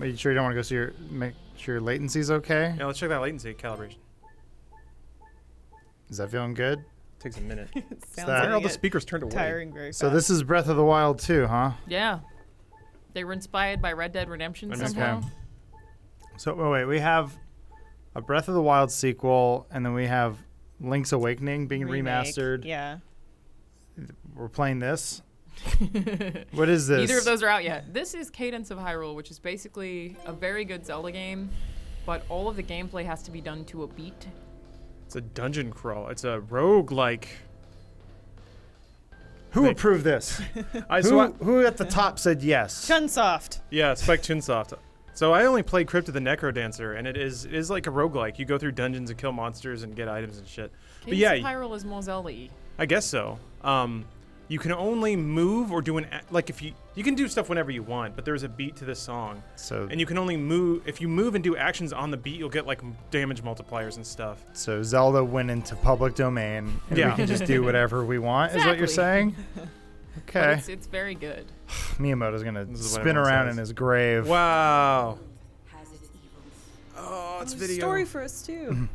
Are you sure you don't want to go make sure your latency's okay? Yeah, let's check that latency calibration. Is that feeling good? Takes a minute. Sounds Why are all the it speakers turned away? tiring very fast. So this is Breath of the Wild 2, huh? Yeah. They were inspired by Red Dead Redemption somehow. Okay. So wait, we have a Breath of the Wild sequel, and then we have Link's Awakening being Remake, remastered. Yeah. We're playing this. What is this? Neither of those are out yet. This is Cadence of Hyrule, which is basically a very good Zelda game, but all of the gameplay has to be done to a beat. It's a dungeon crawl. It's a roguelike. Who approved this? Who at the top said yes? Chunsoft. Yeah, Spike Chunsoft. So I only played Crypt of the Necrodancer, and it is like a roguelike. You go through dungeons and kill monsters and get items and shit. Cadence But yeah, of Hyrule is more Zelda-y. I guess so. You can only move or do like if you can do stuff whenever you want, but there's a beat to this song. So And you can only move if you move and do actions on the beat, you'll get like damage multipliers and stuff. So Zelda went into public domain, and Yeah. we can just do whatever we want. Is what you're saying? But Okay. it's very good. Miyamoto's gonna This is what spin everyone around says. in his grave. Wow. Oh, it's There's a video. story for us too.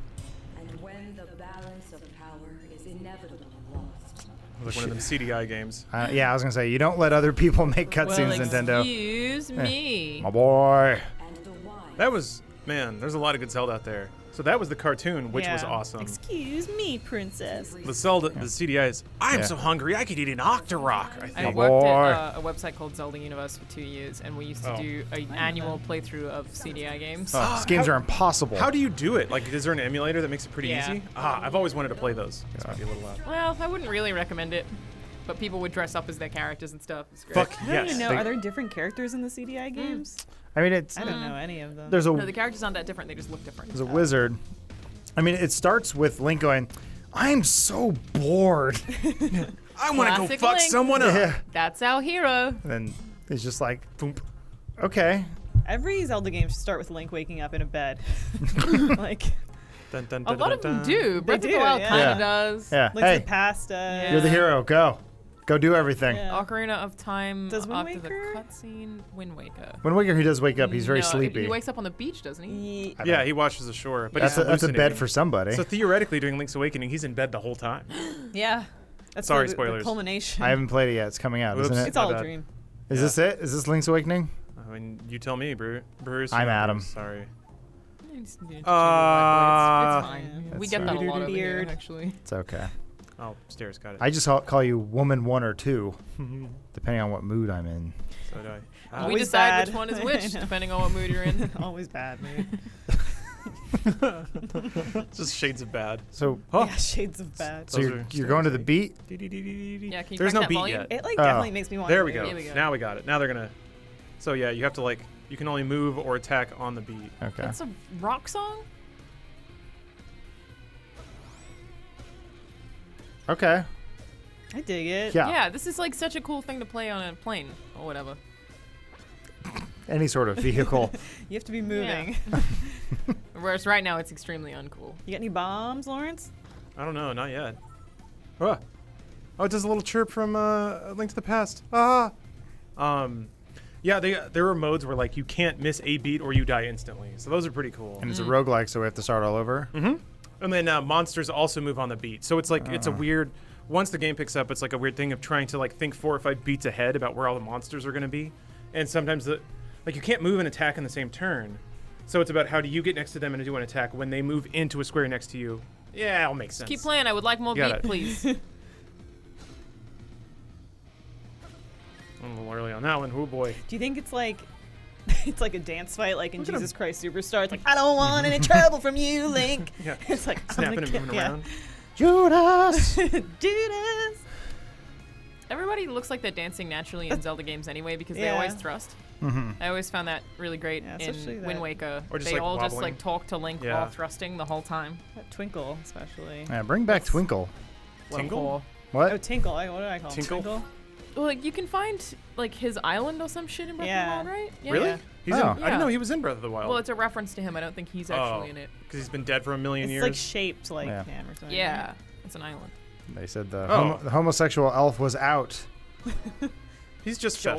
And when the balance of power is inevitably lost. Like one of them CDI games. Yeah, I was gonna say you don't let other people make cutscenes, Nintendo. Excuse me. My boy. And the wine. That was, man, there's a lot of good Zelda out there. So that was the cartoon, which was Yeah. awesome. Excuse me, princess. The Zelda, the CDI is, I'm Yeah. so hungry I could eat an Octorok, I I think. worked boy. at a website called Zelda Universe for 2 years, and we used to Oh. do an annual playthrough of CDI games. Oh, these games are impossible. How do you do it? Like, is there an emulator that makes it pretty Yeah. easy? I've always wanted to play those. This might be a little loud. Well, I wouldn't really recommend it, but people would dress up as their characters and stuff. It's great. Fuck I don't yes. even know. They- Are there different characters in the CDI games? I mean, it's I don't know any of them. there's a No, the characters aren't that different. They just look different. there's a wizard. I mean, it starts with Link going, "I'm so bored," I want to go Classic fuck Link. someone up. yeah. That's our hero. And then it's just like, boom. Okay. Every Zelda game should start with Link waking up in a bed. Like, Dun, dun, A dun, lot dun, of them dun. do. Breath of do, the Wild yeah. kind Yeah. of does. Yeah. Link's Hey, the past. you're the hero. Go do everything. Yeah. Ocarina of Time Does Wind after the Waker? cutscene. Wind Waker. When Waker, he does wake up. He's very No, sleepy. He wakes up on the beach, doesn't he? I Yeah, don't- he washes ashore. But that's he's a bed hallucinating. for somebody. So theoretically, during Link's Awakening, he's in bed the whole time. Yeah. That's Sorry, the spoilers. culmination. I haven't played it yet. It's coming out, isn't Whoops. it? It's all My a bad. dream. Is Yeah. this it? Is this Link's Awakening? I mean, you tell me, Bruce. I'm you're not Adam. Bruce, Sorry. It's Uh, fine. We That's get that a fine. lot over here, Beard. actually. It's okay. Oh, stairs, got it. I just call you Woman 1 or 2, depending on what mood I'm in. So do I. We Always decide bad. which one is I which, know. depending on what mood you're in. Always bad, man. Just shades of bad. So, Yeah, shades of bad. so Those you're, are you're going to the beat? Yeah, can you There's crank no that beat volume? yet. It like Oh. definitely makes me want. There to we do go. it. Here we go. Now we got it. Now they're gonna. So yeah, you have to like. You can only move or attack on the beat. Okay. It's a rock song? Okay. I dig it. Yeah. Yeah, this is like such a cool thing to play on a plane or whatever. Any sort of vehicle. You have to be moving. Whereas right now it's extremely uncool. You got any bombs, Lawrence? I don't know, not yet. Oh, it does a little chirp from Link to the Past. Yeah, there are modes where like you can't miss a beat or you die instantly. So those are pretty cool. And it's a roguelike, so we have to start all over. And then monsters also move on the beat. So it's like it's a weird. Once the game picks up, it's like a weird thing of trying to like think 4 or 5 beats ahead about where all the monsters are going to be. And sometimes like you can't move and attack in the same turn. So it's about how do you get next to them and do an attack when they move into a square next to you. Yeah, it'll make sense. Keep playing. I would like more Got beat, it. please. I'm a little early on that one. Oh boy. Do you think it's like it's like a dance fight like in Look at Jesus Christ Superstar? It's like, I don't want any trouble from you, Link. Yeah. It's like Snapping and moving around. Judas! Judas. Everybody looks like they're dancing naturally in Zelda games anyway because they Yeah. always thrust. I always found that really great Yeah, especially in Wind that- Waker. Or just, They like, all just wobbling. like talk to Link Yeah. while thrusting the whole time. That Twinkle, especially. Yeah, bring back Twinkle. Tingle? What? Oh, Tinkle. What do I call him? Tinkle? Twinkle? Well, like you can find like his island or some shit in Breath Yeah. of the Wild, right? Yeah. Really? Yeah. He's Oh. in, I didn't Yeah. know he was in Breath of the Wild. Well, it's a reference to him. I don't think he's actually in it. Because he's been dead for a million It's years. like shaped like Yeah. him or something. Yeah, it's an island. They said the, Oh. the homosexual elf was out. He's just Joel?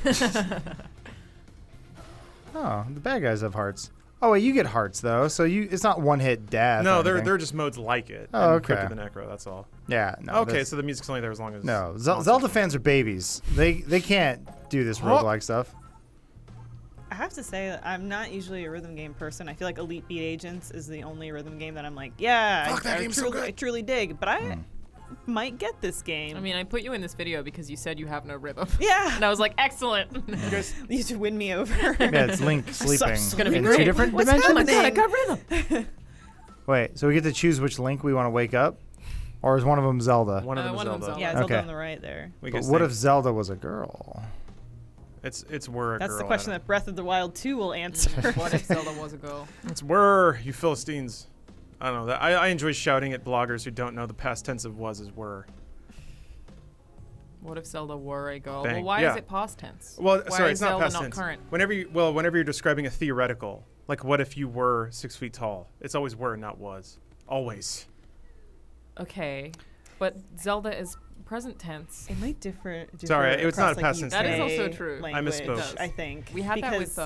festive. Oh, the bad guys have hearts. Oh wait, you get hearts though, so it's not one hit death. No, or they're anything. just modes like it. Oh, and Crypt okay. of the Necro, that's all. Yeah. No. Okay, that's- so the music's only there as long as. No, monsters Zelda come. fans are babies. They can't do this roguelike stuff. I have to say that I'm not usually a rhythm game person. I feel like Elite Beat Agents is the only rhythm game that I'm like, yeah, Fuck, that I, game's so truly, good. I truly dig. But I might get this game. I mean, I put you in this video because you said you have no rhythm. yeah, And I was like, excellent. You guys, you should win me over. Yeah, it's Link sleeping It's gonna be in great. two different What's dimensions. Oh my god, I happening? got rhythm. Wait, so we get to choose which Link we want to wake up, or is one of them Zelda? one of them is one of them's Zelda. Zelda. Yeah, Zelda Okay. on the right there. We But guys what think? if Zelda was a girl? It's Whir. That's girl, the I question don't- that Breath of the Wild 2 will answer. What if Zelda was a girl? It's Whir, you Philistines. I don't know. I enjoy shouting at bloggers who don't know the past tense of was is were. What if Zelda were a girl? Bang. Well, why Yeah. is it past tense? Well, Why sorry, is it's not Zelda past not tense. current? Whenever you're describing a theoretical, like what if you were 6 feet tall? It's always were, not was. Always. Okay, but Zelda is present tense. It might differ. Sorry, differ it's not across, a past tense That is thing. also true. I Language, misspoke. I think. We had that because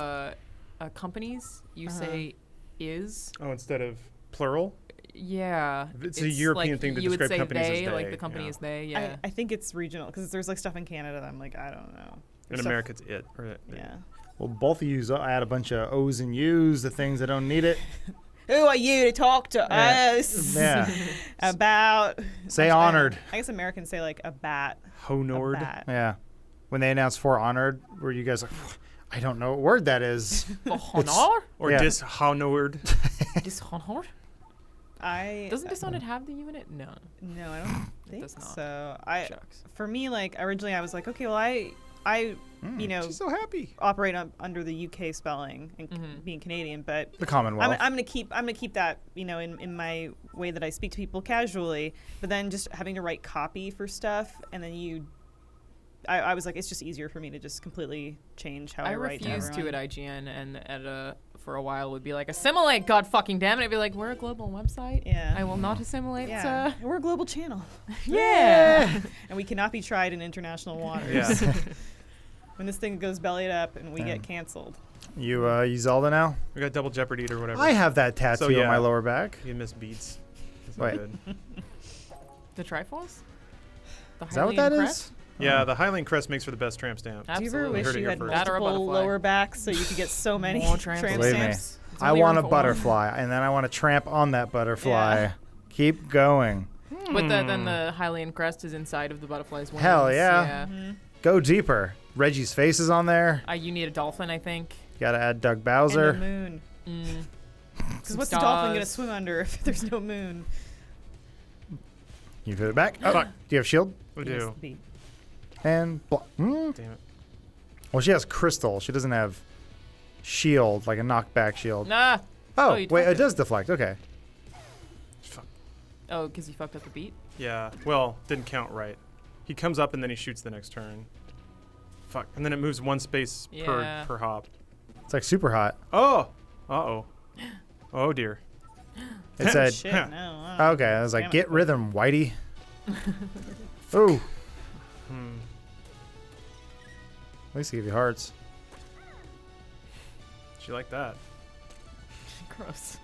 with companies. You say is. Oh, instead of plural? Yeah. It's a European like thing to you would describe say companies as they, like they, the company yeah. is they. Yeah. I think it's regional because there's like stuff in Canada that I'm like, I don't know. In There's stuff- America, it's it. Or it. Yeah. Well, both of you add a bunch of O's and U's, the things that don't need it. Who are you to talk to Yeah. us Yeah. about? Say Actually, honored. I guess Americans say like a bat. A Honord. bat. Yeah. When they announced for honored, were you guys like, I don't know what word that is? Honor? Or Yeah. dishonored. Dishonor? I Doesn't Dishonored have the unit? No. No, I don't think does not. so. Shucks. For me, like originally, I was like, okay, well, I you know, She's so happy. operate under the UK spelling and Mm-hmm. being Canadian, but The Commonwealth. I'm gonna keep that, you know, in my way that I speak to people casually. But then just having to write copy for stuff, and then I was like, it's just easier for me to just completely change how I, I write. refused to everyone. at IGN and for a while would be like, assimilate, god fucking damn it. I'd be like, we're a global website. Yeah. I will not assimilate. Yeah, we're a global channel, Yeah. and we cannot be tried in international waters. Yeah. When this thing goes bellied up and we get canceled. you Zelda now? We got double jeopardy or whatever. I have that tattoo on yeah. my lower back. You miss beats. That's not Wait. good. The Triforce? The Is that what Hylian that crest? is? Yeah, the Highland Crest makes for the best tramp stamp. Do you ever Absolutely. wish Heard it you here had first. That or a multiple butterfly. lower backs so you could get so many More tramp tramp Believe me. stamps? It's I only want room a for one. butterfly, and then I want to tramp on that butterfly. Yeah. Keep going. But then the Hylian crest is inside of the butterfly's wings. Hell yeah. Go deeper. Reggie's face is on there. You need a dolphin, I think. Got to add Doug And Bowser. the moon. Mm. Because what's the dolphin going to Stars. swim under if there's no moon? You put it back. Oh, Fuck. do you have shield? We You missed do. the beat. And Damn it. well, she has crystal. She doesn't have shield, like a knockback shield. Nah. Oh, you wait, it deflected. does deflect. Okay. Fuck. Oh, because you fucked up the beat? Yeah. Well, didn't count right. He comes up and then he shoots the next turn. Fuck. And then it moves one space Yeah. per hop. It's like super hot. Oh. Uh-oh. Oh, dear. It said, Shit, Huh. no. okay, I was like, Damn it. get rhythm, Whitey. Ooh. Hmm. At least he give you hearts. She liked that. Gross.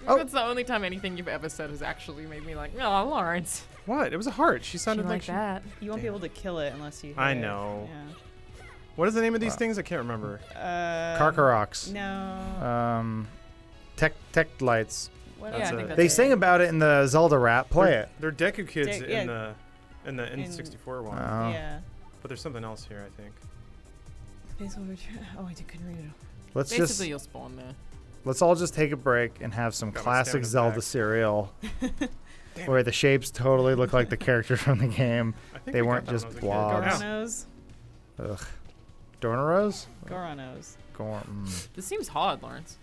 Oh. That's the only time anything you've ever said has actually made me like, oh, Lawrence. What? It was a heart. She She sounded like like she... that. You won't be Damn. able to kill it unless you hit I it. know. What is the name of these Wow. things? I can't remember. Yeah. Karkaroks. No. Tech lights. What Yeah, I That's think it. that's They it. sang about it in the Zelda rap. Play it. They're Deku Kids Deku- in the N64 one. Oh. Yeah. But there's something else here, I think. Oh, I couldn't read it. Let's Basically, just you'll spawn there. let's all just take a break and have some Got my classic stamina Zelda back. cereal, where the shapes totally look like the characters from the game. I think They I got weren't that when just I was a kid. blobs. Goronos. Ugh. Dornaros? Goronos. This seems hard, Lawrence.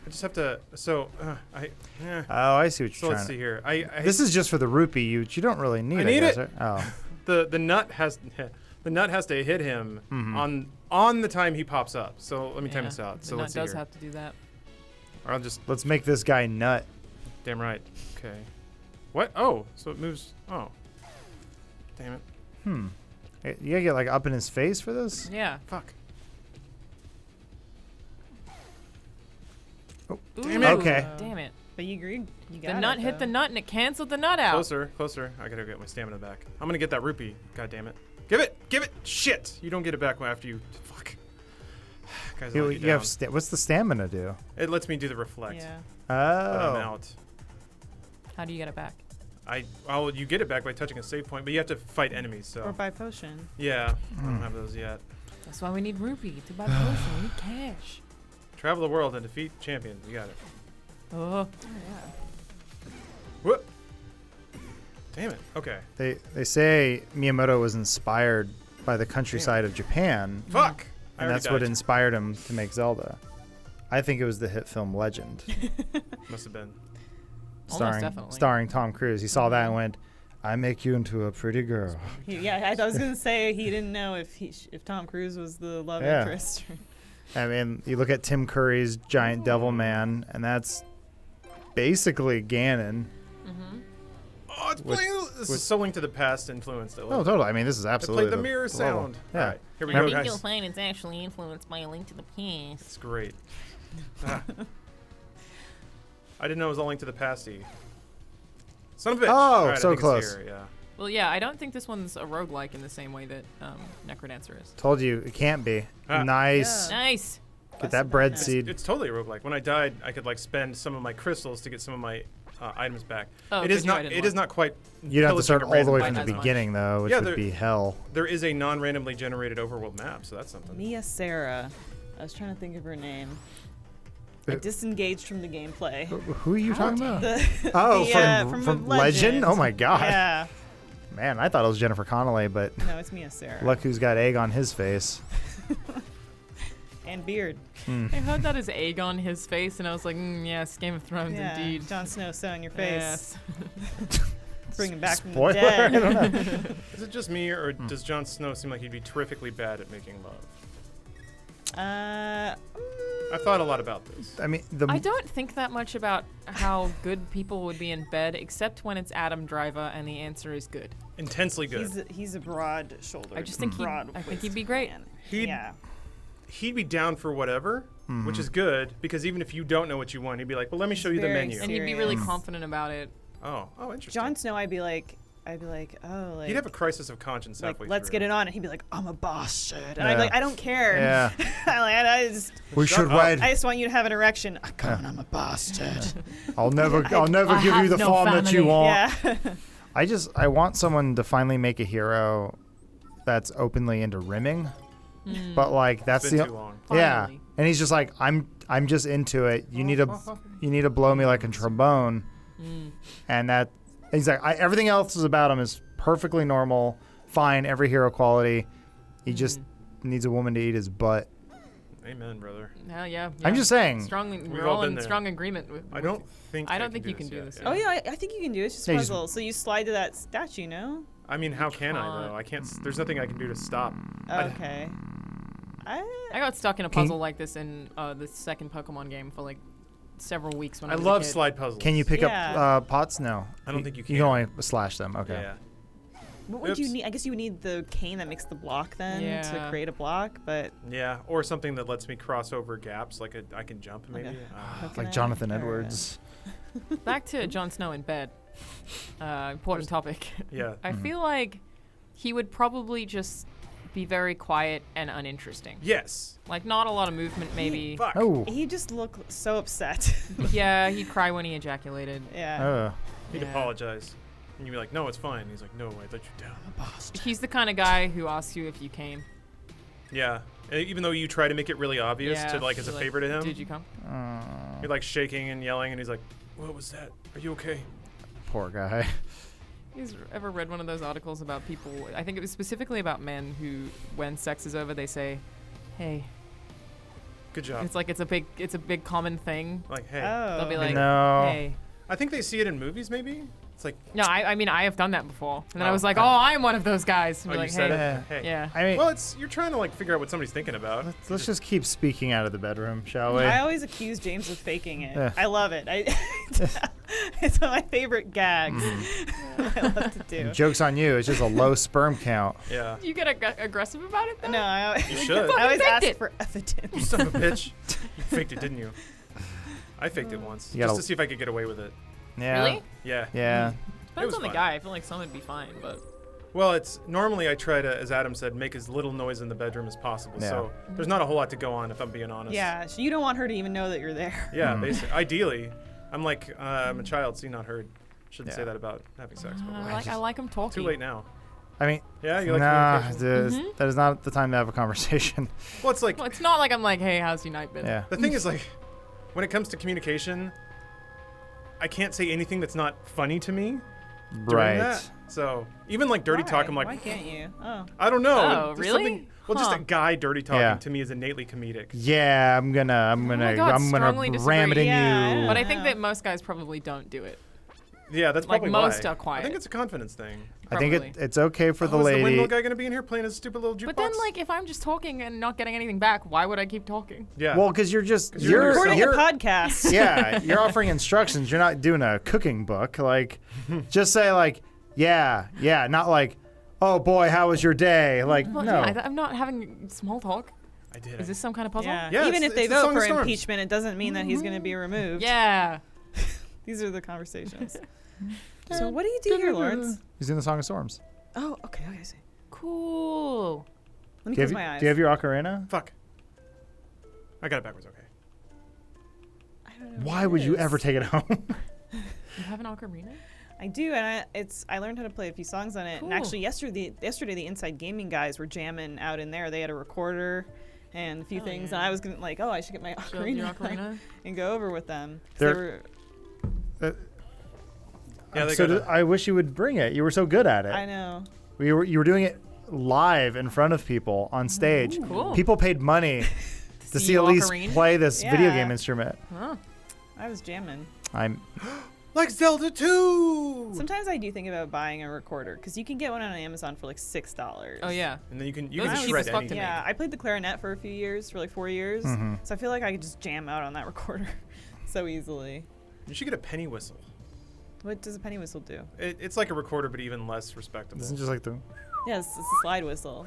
I just have to. So Oh, I see what So you're let's trying see to. here. This is just for the rupee. You don't really need. I need guess, it. right? Oh, the nut has to hit him Mhm. on the time he pops up. So let me time Yeah, this out. the So nut let's see does here. have to do that. Or I'll just let's make this guy nut. damn right. Okay. What? Oh, so it moves. Oh. Damn it. You gotta get like up in his face for this. Yeah. Fuck. Damn it. Okay. Damn it. But you agreed. You got The it, nut hit though. the nut and it canceled the nut out. Closer. I gotta get my stamina back. I'm gonna get that rupee. God damn it. Give it. Shit. You don't get it back after you. Fuck. Guys, I let you You have down. what's the stamina do? It lets me do the reflect. Yeah. But I'm Oh. out. How do you get it back? You get it back by touching a save point, but you have to fight enemies. So Or by potion. yeah, I don't have those yet. That's why we need rupee to buy potion. We need cash. Travel the world and defeat champions. You got it. Oh. Oh, yeah. Whoop. Damn it. Okay. They say Miyamoto was inspired by the countryside of Japan, Fuck. I and already that's what died. inspired him to make Zelda. I think it was the hit film Legend, Must have been. Almost definitely. starring Tom Cruise. He saw that and went, "I make you into a pretty girl." Yeah, I was gonna say he didn't know if Tom Cruise was the love Yeah. interest. I mean, you look at Tim Curry's Giant Devil Man, and that's basically Ganon. Mm-hmm. Oh, it's With- playing. This with- is so Link to the Past influenced. Oh, totally. I mean, this is I absolutely played the mirror level. sound. Yeah. All right, here we I go, think guys. find it's actually influenced by a link to the past. It's great. Ah. I didn't know it was all Link to the Pasty. Son of a bitch. Oh, All right, I so think it's close. here, yeah. Well, yeah, I don't think this one's a roguelike in the same way that Necrodancer is. Told you it can't be. Ah. Nice. Yeah. Nice. Get that bread It's- seed. It's totally a roguelike. When I died, I could like spend some of my crystals to get some of my items back. Oh, it 'cause is you not. didn't It is look. not quite. You'd have to start pillaging a all the way random from the as much. beginning, though, which Yeah, would there- be hell. There is a non-randomly generated overworld map, so that's something. Mia Sarah. I was trying to think of her name. I Uh, disengaged from the gameplay. Who are you talking about? The, Oh, the, from Legend? Oh my God. Yeah. Man, I thought it was Jennifer Connelly, but No, it's Mia Sarah. look who's got egg on his face. And beard. I heard that as egg on his face, and I was like, yes, Game of Thrones, Yeah. indeed. Jon Snow so in your face. Yes. Bring him back from Spoiler. the I dead. don't know. Is it just me, or does Jon Snow seem like he'd be terrifically bad at making love? I thought a lot about this. I mean, I don't think that much about how good people would be in bed, except when it's Adam Driver, and the answer is good. Intensely good. He's a broad-shouldered. I just think broad I think he'd be great. man. He'd- Yeah. He'd be down for whatever, which is good because even if you don't know what you want, he'd be like, "Well, let me show you the very menu." And he'd be really Serious. confident about it. Oh, interesting. Jon Snow, I'd be like, oh, like. He'd have a crisis of conscience like, halfway let's through. get it on, and he'd be like, "I'm a boss, shit," and I'd Yeah. be like, "I don't care." Yeah. I just, We Shut should up. wait. I just want you to have an erection. Come on, I'm a boss, dude. I'll never I give you have the no form that you family. want. Yeah. I want someone to finally make a hero that's openly into rimming. But like that's It's been the too long. yeah. Finally. And he's just like I'm just into it. You need to blow me like a trombone. And that he's like everything else is about him is perfectly normal, fine, every hero quality. He just needs a woman to eat his butt. Amen, brother. Yeah. I'm just saying. Strongly, We've we're all all been in there. strong agreement with. I don't think. I don't think you can do this Oh yeah, I think you can do it. It's just Yeah, a you just- puzzle. So you slide to that statue, no? I mean, how can I can't. though? I can't. There's nothing I can do to stop. Okay. I got stuck in a Can- puzzle like this in the second Pokemon game for like several weeks when I I was love a kid. slide puzzles. Can you pick Yeah. up pots? No. I don't think you You can. can only slash them. Okay. Yeah. What would you Oops. need? I guess you would need the cane that makes the block then to Yeah. create a block, but Yeah, or something that lets me cross over gaps, like I can jump maybe. Okay. Like Coconut Jonathan or, Edwards. Back to Jon Snow in bed. Important topic. Yeah. I feel like he would probably just be very quiet and uninteresting. Yes. Like not a lot of movement, maybe. Fuck. Oh. he just looked so upset. Yeah, he'd cry when he ejaculated. Yeah. He'd Yeah. apologize, and you'd be like, "No, it's fine." He's like, "No, I let you down." He's the kind of guy who asks you if you came. Yeah. Even though you try to make it really obvious Yeah, to like as a you're favor to him, Did you come? you're like shaking and yelling, and he's like, "What was that? Are you okay?" Poor guy. You guys ever read one of those articles about people? I think it was specifically about men who, when sex is over, they say, "Hey." Good job. It's like it's a big common thing. Like, hey. Oh. They'll be like, No. "Hey." I think they see it in movies. Maybe it's like, No, I mean I have done that before, and then I Oh, was like, okay. "Oh, I am one of those guys." And oh, be you like, said "Hey." it. Hey. Yeah. I mean, Well, you're trying to like figure out what somebody's thinking about. let's just keep speaking out of the bedroom, shall we? I always accuse James of faking it. Yeah. I love it. It's one of my favorite gags. I love to do. Joke's on you. It's just a low sperm count. Yeah. You get aggressive about it, though? No, You should. I always faked ask it. for evidence. You son of a bitch. You faked it, didn't you? I faked it once You just gotta- to see if I could get away with it. Yeah. Really? Yeah. Yeah. Depends was on the fun. guy. I feel like some would be fine, but Well, it's normally I try to, as Adam said, make as little noise in the bedroom as possible. Yeah. So there's not a whole lot to go on if I'm being honest. Yeah, you don't want her to even know that you're there. Yeah, basically. Ideally, I'm like I'm a child, seen not heard. Shouldn't say Yeah. that about having sex. But I like him talking. too late now. I mean, Yeah, you like nah, communication? dude, that is not the time to have a conversation. Well, it's like Well, it's not like I'm like, hey, how's your night been? Yeah. the thing is like when it comes to communication, I can't say anything that's not funny to me during Right. that. So even like dirty talk, I'm Why like, can't you? Oh. I don't know. Oh, There's really? something- Well, just Huh. a guy dirty talking Yeah. to me is innately comedic. Yeah, I'm gonna God, strongly ram it in disagree. Yeah, you. But I think that most guys probably don't do it. Yeah, that's Like, probably most why. are quiet. I think it's a confidence thing. I think Probably. it's okay for the Is the lady. windmill guy gonna be in here playing his stupid little jukebox? But then, like, if I'm just talking and not getting anything back, why would I keep talking? yeah. Well, because you're just 'Cause you're Recording a you're- podcast. yeah, you're offering instructions. You're not doing a cooking book. Like, just say like, yeah, not like, oh boy, how was your day? Like, Well, no. yeah, I'm not having small talk. I did. Is this some kind of puzzle? Yeah. Yeah, Even it's- if they it's the vote Song of for Storms. impeachment, it doesn't mean that he's going to be removed. Yeah. These are the conversations. So what do you do here, Lawrence? He's in the Song of Storms. Oh, okay, I see. Cool. Let me Do you, close have, my eyes. do you have your ocarina? Fuck. I got it backwards. Okay. I don't know Why what would it you is. ever take it home? You have an ocarina? I do, and I learned how to play a few songs on it. And Cool. actually, yesterday the Inside Gaming guys were jamming out in there. They had a recorder and a few Hell things, yeah. and I was gonna like, oh, I should get my Show them your ocarina, ocarina? and go over with them. 'Cause They're- they were, Yeah, they so got I wish you would bring it. You were so good at it. I know. You were doing it live in front of people on stage. Cool. People paid money to see you Elise ocarina? play this video Yeah. game instrument. Huh. I was jamming. I'm like Zelda 2. Sometimes I do think about buying a recorder because you can get one on Amazon for like $6. Oh, yeah. And then you can Those are cheap shred as fuck to anything. me. Yeah, I played the clarinet for a few years, for like 4 years. Mhm. So I feel like I could just jam out on that recorder so easily. You should get a penny whistle. What does a penny whistle do? It's like a recorder, but even less respectable. This is just like the Yes, it's a slide whistle.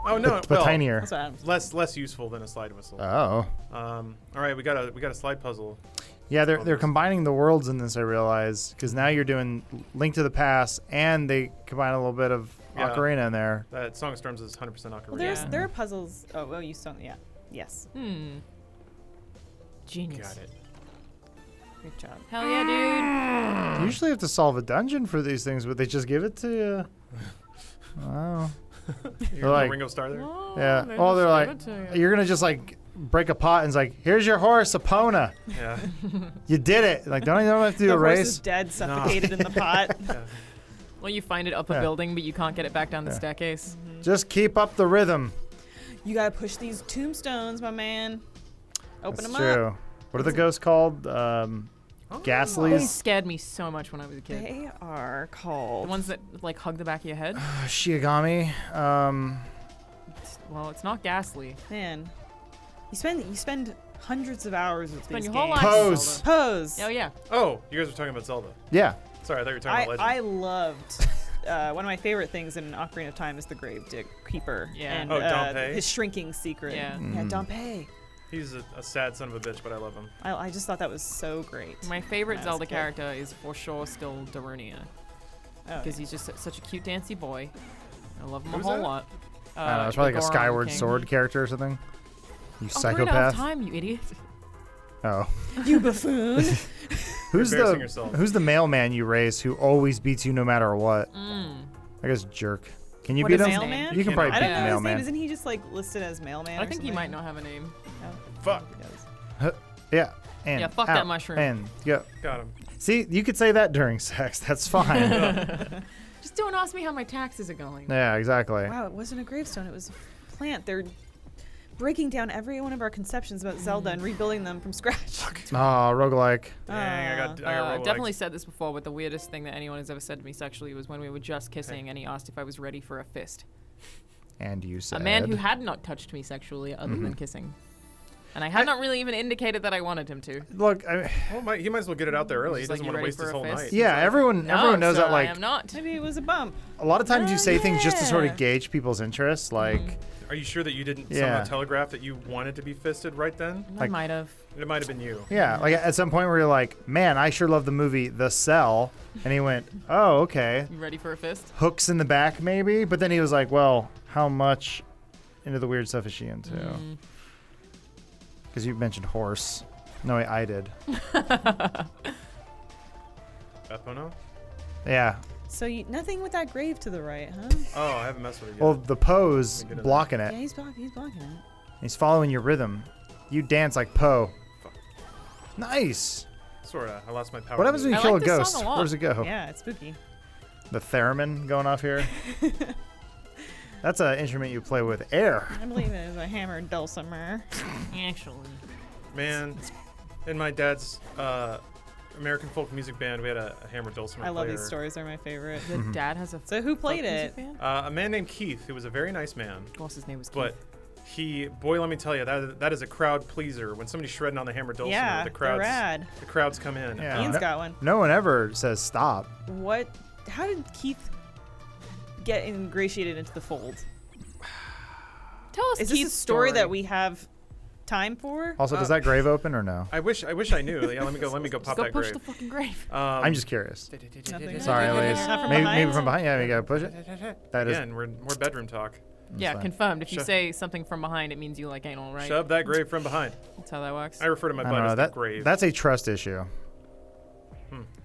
Oh no, but well, tinier. That's what Adam's. less useful than a slide whistle. Oh. All right, we got a slide puzzle. Yeah, they're Puzzles. combining the worlds in this. I realize because now you're doing Link to the Past, and they combine a little bit of Yeah. Ocarina in there. That Song of Storms is 100% ocarina. Well, Yeah. there are puzzles. Oh, well, you sung. Yeah. Yes. Genius. Got it. Good job. Hell yeah, You usually have to solve a dungeon for these things, but they just give it to you. Wow. You're like- Ringo Starr there. dude. Yeah. they Oh, just they're give like, it to you. you're gonna just like break a pot and it's like, here's your horse, Epona. Yeah. You did it. Like, don't I have to do The a horse race? is dead, suffocated in the pot. Yeah. Well, you find it up a Yeah. building, but you can't get it back down the Yeah. staircase. Just keep up the rhythm. You gotta push these tombstones, my man. Open That's them up. true. What are the ghosts called? They Ghastlies? scared me so much when I was a kid. They are The called. ones that like hug the back of your head. Shiogami. Well, it's not ghastly. Man, you spend hundreds of hours with Spend these your whole games. life. Pose. Pose. Oh yeah. Oh, you guys were talking about Zelda. Yeah. Sorry, I thought you were talking about Legend. I loved. One of my favorite things in Ocarina of Time is the Grave Keeper. Yeah. And Oh, Dompe? his shrinking secret. Yeah. Yeah, Dompe. He's a sad son of a bitch, but I love him. I just thought that was so great. My favorite When I was a Zelda kid. character is for sure still Darunia, Oh, because he's just such a cute dancy boy. I love him Who's a whole that? lot. I don't know. It's probably like a Goron Skyward King. Sword character or something. You Ocarina psychopath. of Time, you idiot. Oh. you buffoon. Who's embarrassing the yourself. Who's the mailman you race who always beats you no matter what? Mm. I guess jerk. Can you What beat is him? mailman? You can probably I beat don't the know his name. mailman. Isn't he just like listed as mailman? I or think he something? might not have a name. Oh, Fuck. he does. Yeah. And Yeah, fuck that out, mushroom. And go. Got him. See, you could say that during sex. That's fine. Just don't ask me how my taxes are going. Yeah, exactly. Wow, it wasn't a gravestone. It was a plant. They're breaking down every one of our conceptions about Zelda and rebuilding them from scratch. Oh, roguelike. Dang, I got rolled Definitely legs. said this before, but the weirdest thing that anyone has ever said to me sexually was when we were just kissing and he asked if I was ready for a fist. And you said. A man who had not touched me sexually other than kissing. And I had not really even indicated that I wanted him to. Look, Well, he might as well get it out there early. He He's like, doesn't "You want to ready waste for his a whole fist?" night. yeah, everyone knows sir, that, like, I am not. Maybe it was a bump. a lot of times you say things just to sort yeah. of gauge people's interests. Like, Are you sure that you didn't Yeah. somehow telegraph that you wanted to be fisted right then? I Like- might have. It might have been you. Yeah, like at some point where you're like, man, I sure love the movie The Cell. And he went, oh, okay. You ready for a fist? Hooks in the back, maybe. But then he was like, well, how much into the weird stuff is she into? Because you mentioned horse. No, I did. Epono? Yeah. So nothing with that grave to the right, huh? Oh, I haven't messed with it yet. Well, the pose Let me get in blocking Yeah, it. he's blocking it. He's following your rhythm. You dance like Poe. Fuck. Nice. Sorta. I lost my power. What happens when you I kill like a this ghost? song a lot. Where does it go? Yeah, it's spooky. The theremin going off here. That's an instrument you play with air. I believe it is a hammered dulcimer. Actually. Man, in my dad's American folk music band, we had a hammered dulcimer I love player. these stories. They're my favorite. Your dad has a. So who played folk it? music band? A man named Keith, who was a very nice man. Boss's his name was Keith. But boy, let me tell you, that is a crowd pleaser. When somebody's shredding on the hammered dulcimer, Yeah, the they're crowds, rad. the crowds come in. Yeah. Ian's no, got one. no one ever says stop. What? How did Keith get ingratiated into the fold? Tell us Is this a Keith's story that we have time for? Also, does that grave open or no? I wish I knew. Yeah, let me go pop Go that push grave. the fucking grave. I'm just curious. Nothing. Sorry, ladies. Not from Maybe behind? from behind. Yeah, we gotta push it. That is. Again, we're more bedroom talk. Yeah, fine. confirmed. If you Shove- say something from behind, it means you like anal, right? Shove that grave from behind. That's how that works. I refer to my I butt don't know. as the That grave. that's a trust issue.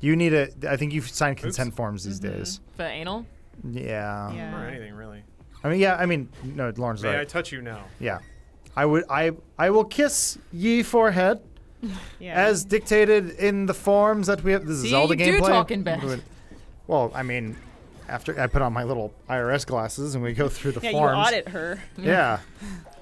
You need a. I think you've signed consent forms these days. For anal? Yeah. Yeah. or anything really. I mean, yeah. I mean, no. Lauren's May I right. touch you now? Yeah. I would. I will kiss ye forehead Yeah. as dictated in the forms that we have. This is See, Zelda you do gameplay. talk in bed. Well, I mean, after I put on my little IRS glasses and we go through the yeah, you forms. audit her. Yeah.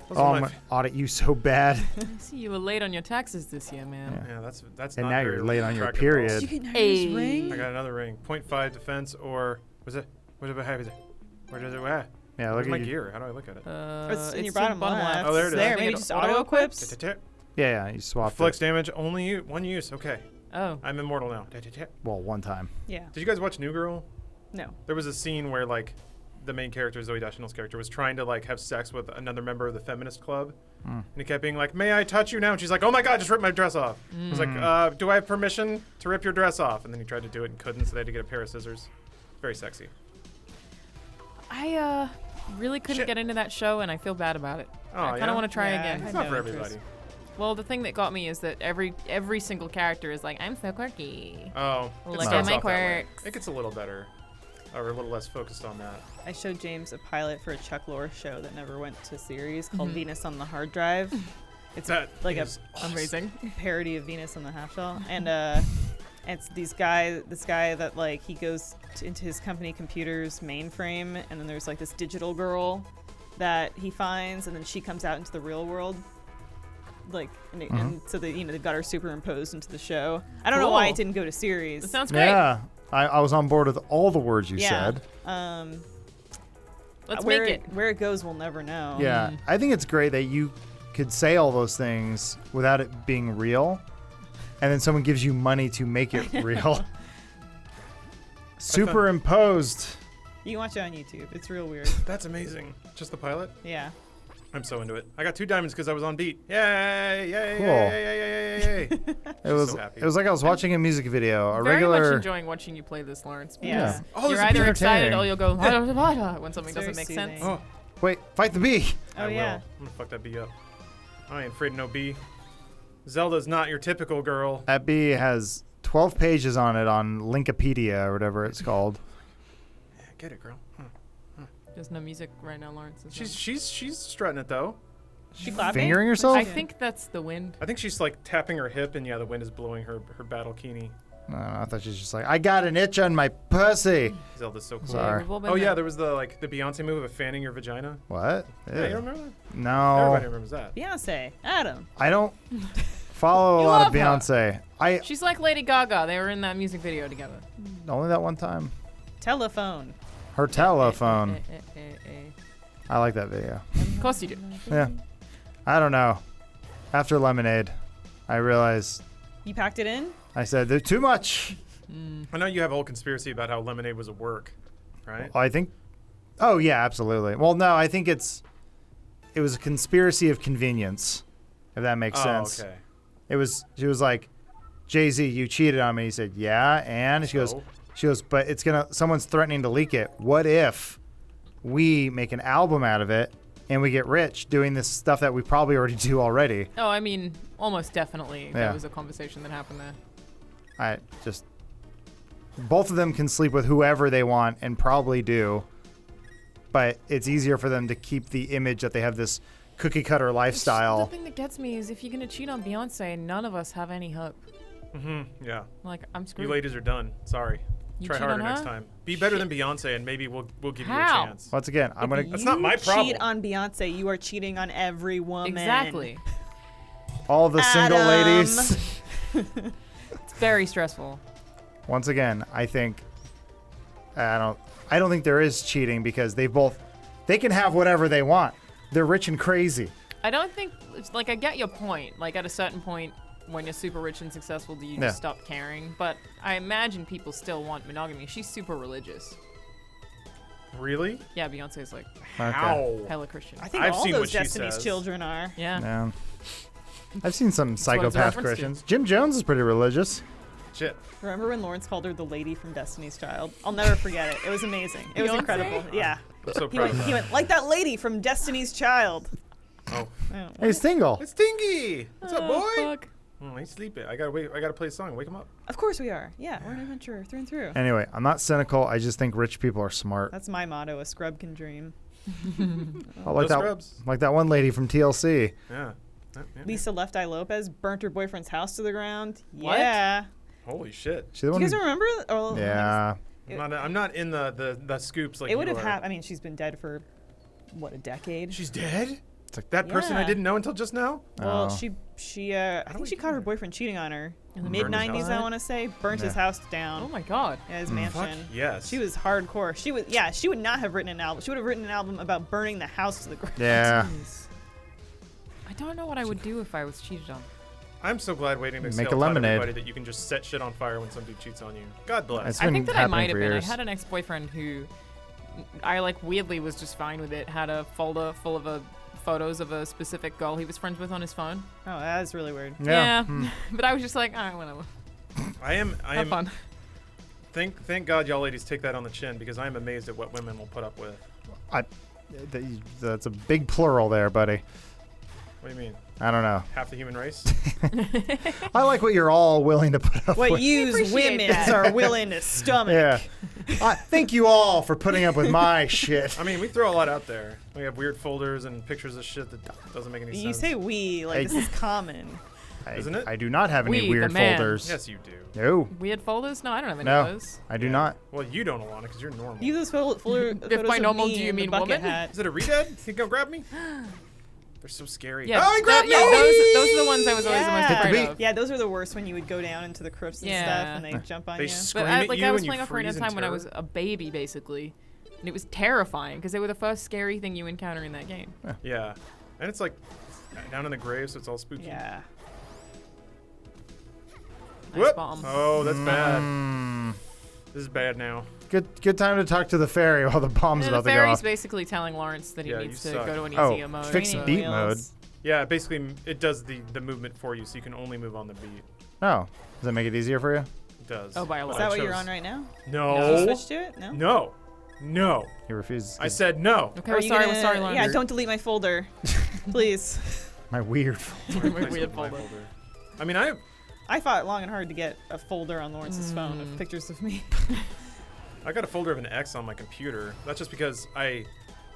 Those Oh, are I'm my gonna audit you so bad. I see you were late on your taxes this year, man. Yeah, that's And not now very you're late on your attractive period. balls. You can have Hey. this ring. I got another ring. 0.5 defense or was it? What did I have? Where does it at? Yeah, Where's look my at you. gear? How do I look at it? It's in your to the bottom left. Oh, there it is. There, I think maybe it just auto equips. Yeah, you swapped Flex it. damage only one use. Okay, Oh. I'm immortal now. Well, one time. Yeah. Did you guys watch New Girl? No. There was a scene where like the main character, Zoe Deschanel's character, was trying to like have sex with another member of the feminist club, and he kept being like, "May I touch you now?" And she's like, "Oh my God, just rip my dress off." I was like, "Do I have permission to rip your dress off?" And then he tried to do it and couldn't, so they had to get a pair of scissors. Very sexy. I really couldn't Shit. get into that show, and I feel bad about it. Oh, I kind yeah? of want to try Yeah. again. It's I not know for interest. everybody. Well, the thing that got me is that every single character is like, I'm so quirky. Oh, it Look starts at my off that way. quirks. It gets a little better, or a little less focused on that. I showed James a pilot for a Chuck Lorre show that never went to series called Venus on the Hard Drive. It's That like is Amazing. parody of Venus on the Half Shell, and it's this guy that like he goes into his company computer's mainframe, and then there's like this digital girl that he finds, and then she comes out into the real world, like, and so they they've got her superimposed into the show. I don't know why Cool. it didn't go to series. That sounds great. Yeah. I was on board with all the words you Yeah. said. Let's where make it. where it goes, we'll never know. Yeah. I think it's great that you could say all those things without it being real, and then someone gives you money to make it real. Superimposed. You can watch it on YouTube. It's real weird. That's amazing. Just the pilot? Yeah. I'm so into it. I got 2 diamonds because I was on beat. Yay! Yay! Cool. Yay! Yay! Yay! Yay! Yay! It was so happy. it was like I was watching a music video. A Very much regular. enjoying watching you play this, Lawrence. Yeah. because Oh, you're this is either entertaining. excited or you'll go when something It's doesn't very make soothing. sense. Oh, Wait, fight the bee. Oh I yeah. will. I'm gonna fuck that bee up. I ain't afraid of no bee. Zelda's not your typical girl. That bee has 12 pages on it on Linkopedia or whatever it's called. Yeah, get it, girl. There's no music right now, Lawrence. is there? She's strutting it though. She clapping? Fingering herself? I think that's the wind. I think she's like tapping her hip, and yeah, the wind is blowing her battle kini. No, I thought she was just like, I got an itch on my pussy. Zelda's so cool. Sorry. we've all been Oh yeah, there. there was the Beyonce move of fanning your vagina. What? Yeah, you Ew. don't remember that? No. Everybody remembers that. Beyonce. Adam. I don't follow a You lot of love her. Beyonce. I She's like Lady Gaga. They were in that music video together. only that one time. Telephone. Her telephone. Eh. I like that video. Of course you do. Yeah. I don't know. After Lemonade, I realized You packed it in? I said there's too much. I know you have a whole conspiracy about how Lemonade was a work, right? I think. Oh yeah, absolutely. Well, no, I think it's it was a conspiracy of convenience, if that makes sense. Okay. She was like, Jay-Z, you cheated on me. He said, yeah, and she goes, but someone's threatening to leak it. What if we make an album out of it and we get rich doing this stuff that we probably already do already? Oh, I mean, almost definitely. Yeah. That was a conversation that happened there. Both of them can sleep with whoever they want and probably do, but it's easier for them to keep the image that they have this cookie cutter lifestyle. The thing that gets me is if you're gonna cheat on Beyonce, none of us have any hope. Yeah. Like, I'm screwed. You ladies are done. Sorry. You Try cheat harder on next her? time. Be better than Beyonce, and maybe we'll give you a How? chance. Once again, I'm gonna. That's not my problem. Cheat on Beyonce, you are cheating on every woman. Exactly. All the single Adam. ladies. It's very stressful. Once again, I think I don't think there is cheating because they can have whatever they want. They're rich and crazy. I don't think, I get your point. Like, at a certain point, when you're super rich and successful, do you just stop caring? But I imagine people still want monogamy. She's super religious. Really? Yeah, Beyonce's like How? hella Christian. I think I've all seen those what she Destiny's says. Children are. Yeah. Yeah. I've seen some what it's a psychopath reference to. Christians. Jim Jones is pretty religious. Shit. Remember when Lawrence called her the lady from Destiny's Child? I'll never forget it. It was amazing. It was Beyonce? incredible. Yeah. I'm so He proud went, of he that. went, like that lady from Destiny's Child. Oh. Oh, Hey, Stingle. It's Stingy. What's up, boy? Fuck. Oh, he's sleeping. I gotta play a song. Wake him up. of course we are. Yeah, we're an adventurer through and through. Anyway, I'm not cynical. I just think rich people are smart. That's my motto. A scrub can dream. I like No that. scrubs. Like that one lady from TLC. Yeah. Yeah. Lisa Left Eye Lopez burnt her boyfriend's house to the ground. What? Yeah. Holy shit. She the Do one. you guys who- remember? Oh, yeah. I'm not in the scoops like It would you have are. happened. I mean, she's been dead for, what, a decade? She's dead? It's like That person I Yeah. didn't know until just now? Well, Oh. I think she caught her boyfriend cheating on her. Burned Mid his 90s, house I want to say. Burnt his Yeah. house down. Oh my god. Yeah, his Fuck mansion. yes. She was hardcore. She would not have written an album. She would have written an album about burning the house to the ground. Yeah. Jeez. I don't know what I would do if I was cheated on. I'm so glad waiting to Make explain a to lemonade. everybody that you can just set shit on fire when some dude cheats on you. God bless. It's I been think that I happening might have for been. years. I had an ex-boyfriend who I weirdly was just fine with it. Had a folder full of photos of a specific girl he was friends with on his phone. Oh, that is really weird. Yeah. But I was just like, all right, whatever. I am Have fun. Thank God y'all ladies take that on the chin because I am amazed at what women will put up with. That's a big plural there, buddy. What do you mean? I don't know. Half the human race? I like what you're all willing to put up What with. yous appreciate women that. are willing to stomach. Yeah. Thank you all for putting up with my shit. I mean, we throw a lot out there. We have weird folders and pictures of shit that doesn't make any sense. You say we, like Hey. this is common. Isn't it? I do not have any We, the weird man. folders. Yes, you do. No. Weird folders? No, I don't have any No. of those. I do Yeah. not. Well, you don't, Alana, because you're normal. You those photos by of normal, me do you in the mean bucket woman? hat. Is it a redhead? Can you go grab me? They're so scary. Yeah, Oh, he grabbed me! those are the ones I was always the most Yeah. afraid of. Yeah, those are the worst when you would go down into the crypts and Yeah. stuff and they jump on They you. scream But at you I was and you playing Ocarina freeze of in Time when I terror. was a baby, basically. And it was terrifying because they were the first scary thing you encounter in that game. Yeah. And it's like down in the grave, so it's all spooky. Yeah. Nice Whoop. bomb. Oh, that's bad. Mm. This is bad now. Good time to talk to the fairy while the bomb's Yeah, the about to go fairy's off. basically telling Lawrence that he Yeah, needs you to suck. go to an Oh, easier mode. fix Training beat wheels. mode. Yeah, basically it does the movement for you, so you can only move on the beat. Oh, does that make it easier for you? It does. Oh, by a But lot. Is that I what you're chose- on right now? No. You switched to it? No? No. No. He refuses. I said no. Okay, Are we're you sorry, gonna- we're sorry, Lawrence. Yeah, don't delete my folder. Please. My weird. My Place weird with my folder. folder. I mean, I fought long and hard to get a folder on Lawrence's phone Mm. of pictures of me. I got a folder of an X on my computer. That's just because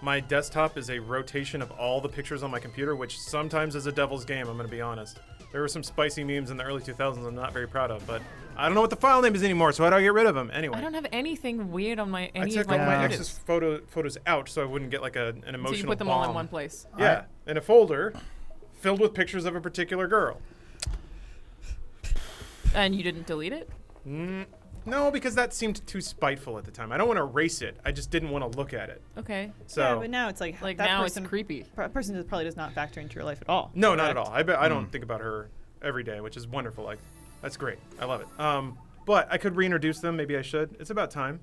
my desktop is a rotation of all the pictures on my computer, which sometimes is a devil's game, I'm going to be honest. There were some spicy memes in the early 2000s I'm not very proud of, but I don't know what the file name is anymore, so how do I get rid of them? Anyway. I don't have anything weird on my I any took of my all my computers. ex's photos out so I wouldn't get like an emotional So you put them all in bomb. one place. Yeah, in a folder filled with pictures of a particular girl. And you didn't delete it? No, because that seemed too spiteful at the time. I don't want to erase it. I just didn't want to look at it. Okay. So Yeah, but now it's like, Like that now person, it's creepy. person just probably does not factor into your life at all. no, not at correct? all. I don't think about her every day, which is wonderful. Like, that's great. I love it. But I could reintroduce them. Maybe I should. It's about time.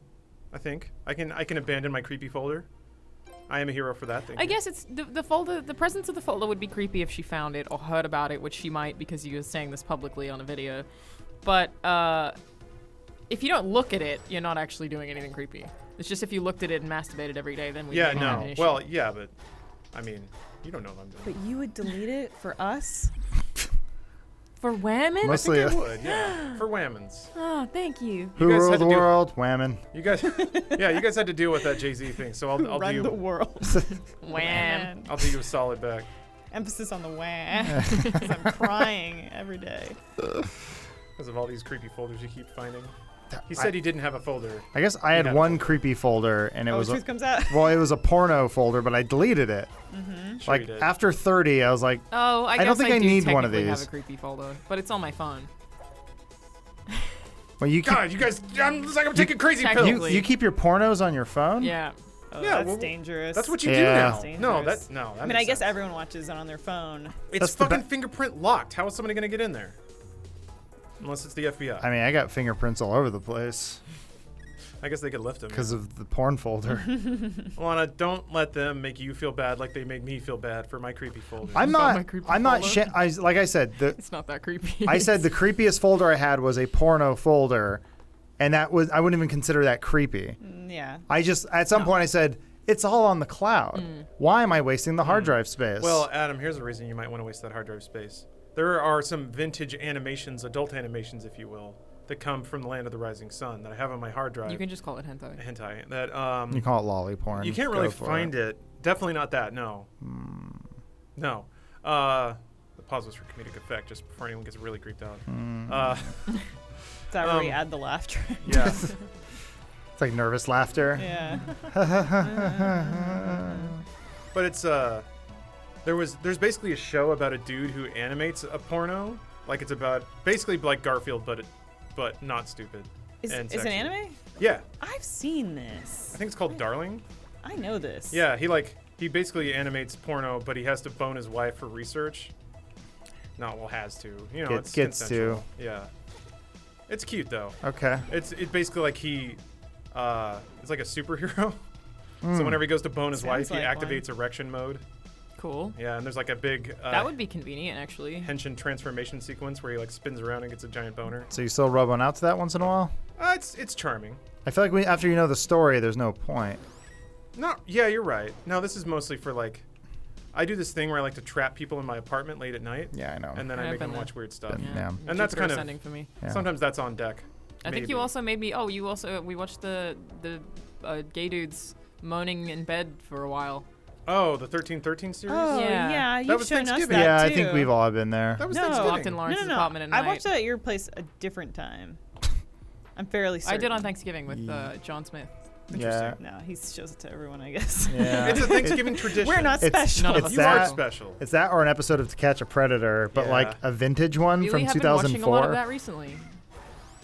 I think I can abandon my creepy folder. I am a hero for that thing. I guess it's the folder. The presence of the folder would be creepy if she found it or heard about it, which she might because you were saying this publicly on a video. But if you don't look at it, you're not actually doing anything creepy. It's just if you looked at it and masturbated every day, then we Yeah, might have no. an issue. Well, yeah, but I mean, you don't know what I'm doing. But you would delete it for us? For women? Mostly. I would, yeah. For whammons. Oh, thank you. Who You guys ruled had the to do- world? Whammon. You guys, yeah, you guys had to deal with that Jay-Z thing, so I'll Run do the world. Wham. I'll do you a solid back. Emphasis on the wah. 'Cause I'm crying every day. Because of all these creepy folders you keep finding. He said he didn't have a folder. I guess I had Yeah. one creepy folder, and it Oh, was truth comes out. well, it was a porno folder, but I deleted it. Sure Like you did. after 30, I was like, Oh, I guess don't think I do need one of technically have these. a creepy folder, but it's on my phone. well, you keep God, you guys, it's like I'm taking crazy Check- pills. you keep your pornos on your phone. Yeah. Oh, Yeah, that's well, dangerous. That's what you Yeah. do That's now. No, dangerous. that no. That I mean, makes I guess sense. everyone watches it on their phone. It's That's the fucking ba- fingerprint locked. How is somebody gonna get in there? Unless it's the FBI. I mean, I got fingerprints all over the place I guess they could lift them. because of the porn folder. Lana, don't let them make you feel bad like they made me feel bad for my creepy folder. I'm Not my not. creepy I'm not. folder. Like I said, It's not that creepy. I said the creepiest folder I had was a porno folder, and that was I wouldn't even consider that creepy. Yeah. I just at some point I said it's all on the cloud. Why am I wasting the hard drive space? Well, Adam, here's a reason you might want to waste that hard drive space. There are some vintage animations, adult animations, if you will, that come from the land of the rising sun that I have on my hard drive. You can just call it hentai. hentai that you call it lolly porn. you can't really Go for find it. Definitely not that. No. No. The pause was for comedic effect, just before anyone gets really creeped out. Is that where we add the laugh track? Yeah. It's like nervous laughter. Yeah. But it's there's basically a show about a dude who animates a porno, like it's about basically like Garfield, but not stupid. Is and it an sexy. anime? Yeah, I've seen this. I think it's called Darling. I know this. Yeah, he basically animates porno, but he has to bone his wife for research. Not well, has to. You know, it's Gets consensual. Yeah, it's cute though. Okay. It's basically like it's like a superhero. So whenever he goes to bone his wife, Sounds he like activates erection mode. Cool. Yeah, and there's like a big That would be convenient, actually. Henshin transformation sequence where he like spins around and gets a giant boner. So you still rub one out to that once in a while? It's charming. I feel like after you know the story, there's no point. No, yeah, you're right. No, this is mostly for like, I do this thing where I like to trap people in my apartment late at night, Yeah, I know. and then I I've make been them there. watch weird stuff. Yeah. And that's kind of sending for me. Yeah. sometimes that's on deck. I think Maybe. you also made me. Oh, you also. We watched the gay dudes moaning in bed for a while. Oh, the 1313 series. Oh, Yeah. yeah. That You've was shown us Thanksgiving. that Yeah, I too. think we've all been there. That was No. Thanksgiving. Locked in Lawrence's apartment at I night. watched it at your place a different time. I'm fairly certain. I did on Thanksgiving with John Smith. Yeah. No, he shows it to everyone, I guess. Yeah. It's a Thanksgiving tradition. We're not It's- special. None of us You that- are special. It's that or an episode of To Catch a Predator, but Yeah. like a vintage one We from have been watching a lot of 2004. that recently.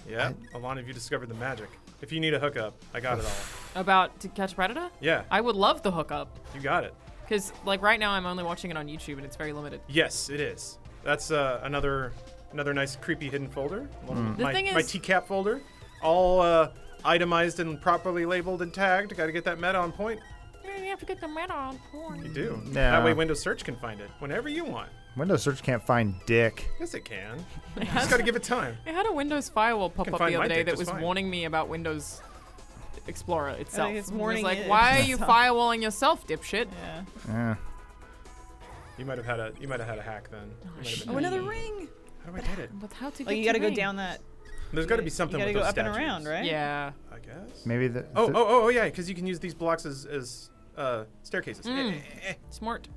Yeah, a lot of you discovered the magic. If you need a hookup, I got it all. About To Catch a Predator? Yeah, I would love the hookup. you got it. Because, like, right now I'm only watching it on YouTube and it's very limited. Yes, it is. That's another nice creepy hidden folder. The thing my is- TCAP folder, all itemized and properly labeled and tagged. Got to get that meta on point. You have to get the meta on You point. do. Yeah. That way Windows Search can find it whenever you want. Windows search can't find dick. Yes, it can. You just got to give it time. I had a Windows firewall pop Can up find the my other day dick that just was fine. warning me about Windows Explorer itself. it's It was warning like, it why are you itself. firewalling yourself, dipshit? Yeah. Yeah. You might have had a hack then. You might have been Oh, dead. another ring. How do I get it? But how to get Like, you got to to go ring? down that. There's got to be something You with gotta those go up and statues, around, right? Yeah. I guess. Maybe the. Oh, yeah, because you can use these blocks as staircases. Mm. Smart.